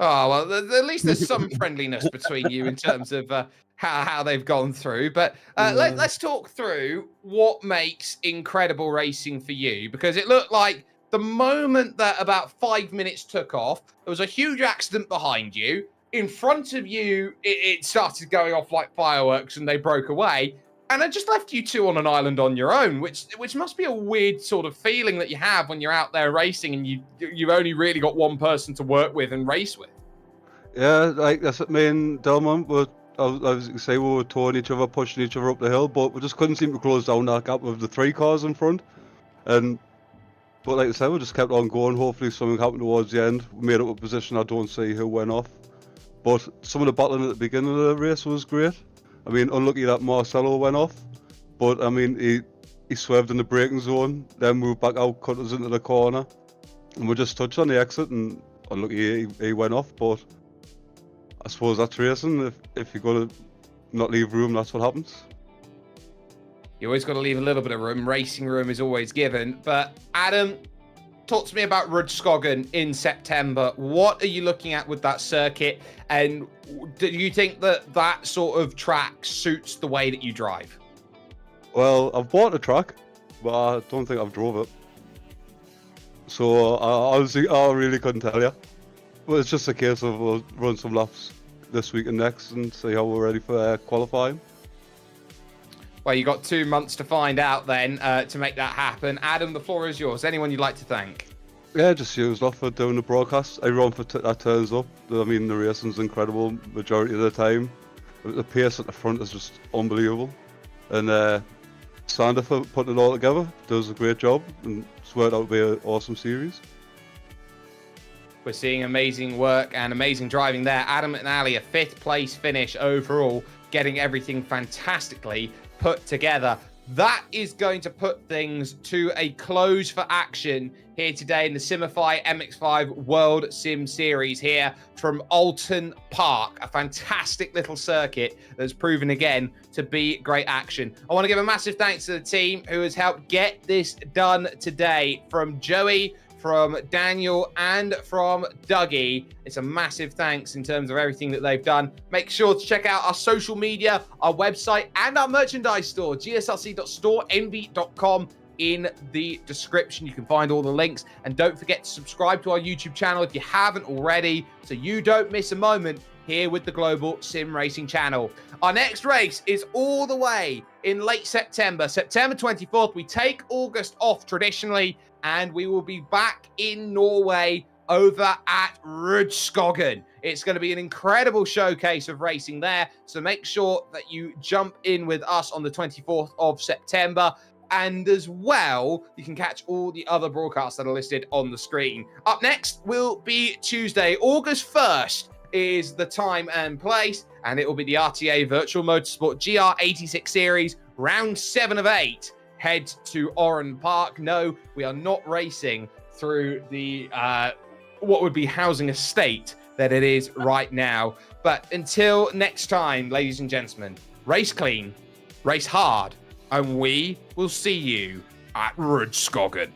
Oh, well, at least there's some friendliness between you in terms of how they've gone through. But let's talk through what makes incredible racing for you, because it looked like the moment that about 5 minutes took off, there was a huge accident behind you. In front of you, it started going off like fireworks and they broke away. And it just left you two on an island on your own, which must be a weird sort of feeling that you have when you're out there racing and you've only really got one person to work with and race with. Yeah, like that's what me and Delmont were. I was gonna say we were towing each other, pushing each other up the hill, but we just couldn't seem to close down that gap with the 3 cars in front. But like I said, we just kept on going. Hopefully something happened towards the end. We made up a position. I don't see who went off. But some of the battling at the beginning of the race was great. I mean, unlucky that Marcelo went off. But I mean, he swerved in the braking zone, then moved back out, cut us into the corner. And we just touched on the exit, and unlucky he went off. But I suppose that's racing. If you're going to not leave room, that's what happens. You always got to leave a little bit of room. Racing room is always given. But Adam, talk to me about Rudskogen in September. What are you looking at with that circuit? And do you think that sort of track suits the way that you drive? Well, I've bought a track, but I don't think I've drove it. So honestly, I really couldn't tell you. But it's just a case of we'll run some laps this week and next and see how we're ready for qualifying. Well, you got 2 months to find out then to make that happen. Adam, the floor is yours. Anyone you'd like to thank? Yeah, just you lot for doing the broadcast. Everyone that turns up. I mean, the racing's incredible majority of the time. The pace at the front is just unbelievable. And Sander for putting it all together does a great job, and it's worked out to be an awesome series. We're seeing amazing work and amazing driving there. Adam and Ali, a 5th place finish overall, getting everything fantastically put together. That is going to put things to a close for action here today in the Simify MX5 World Sim Series here from Oulton Park, a fantastic little circuit that's proven again to be great action. I want to give a massive thanks to the team who has helped get this done today, from Joey, from Daniel, and from Dougie. It's a massive thanks in terms of everything that they've done. Make sure to check out our social media, our website, and our merchandise store, gslc.storeenvy.com. In the description, you can find all the links. And don't forget to subscribe to our YouTube channel if you haven't already, so you don't miss a moment here with the Global Sim Racing Channel. Our next race is all the way in late September. September 24th, we take August off traditionally, and we will be back in Norway over at Rudskogen. It's going to be an incredible showcase of racing there, so make sure that you jump in with us on the 24th of September. And as well, you can catch all the other broadcasts that are listed on the screen. Up next will be Tuesday, August 1st is the time and place, and it will be the RTA Virtual Motorsport GR86 Series, round 7 of 8. Head to Oulton Park. No, we are not racing through the what would be housing estate that it is right now. But until next time, ladies and gentlemen, race clean, race hard, and we will see you at Rudskogen.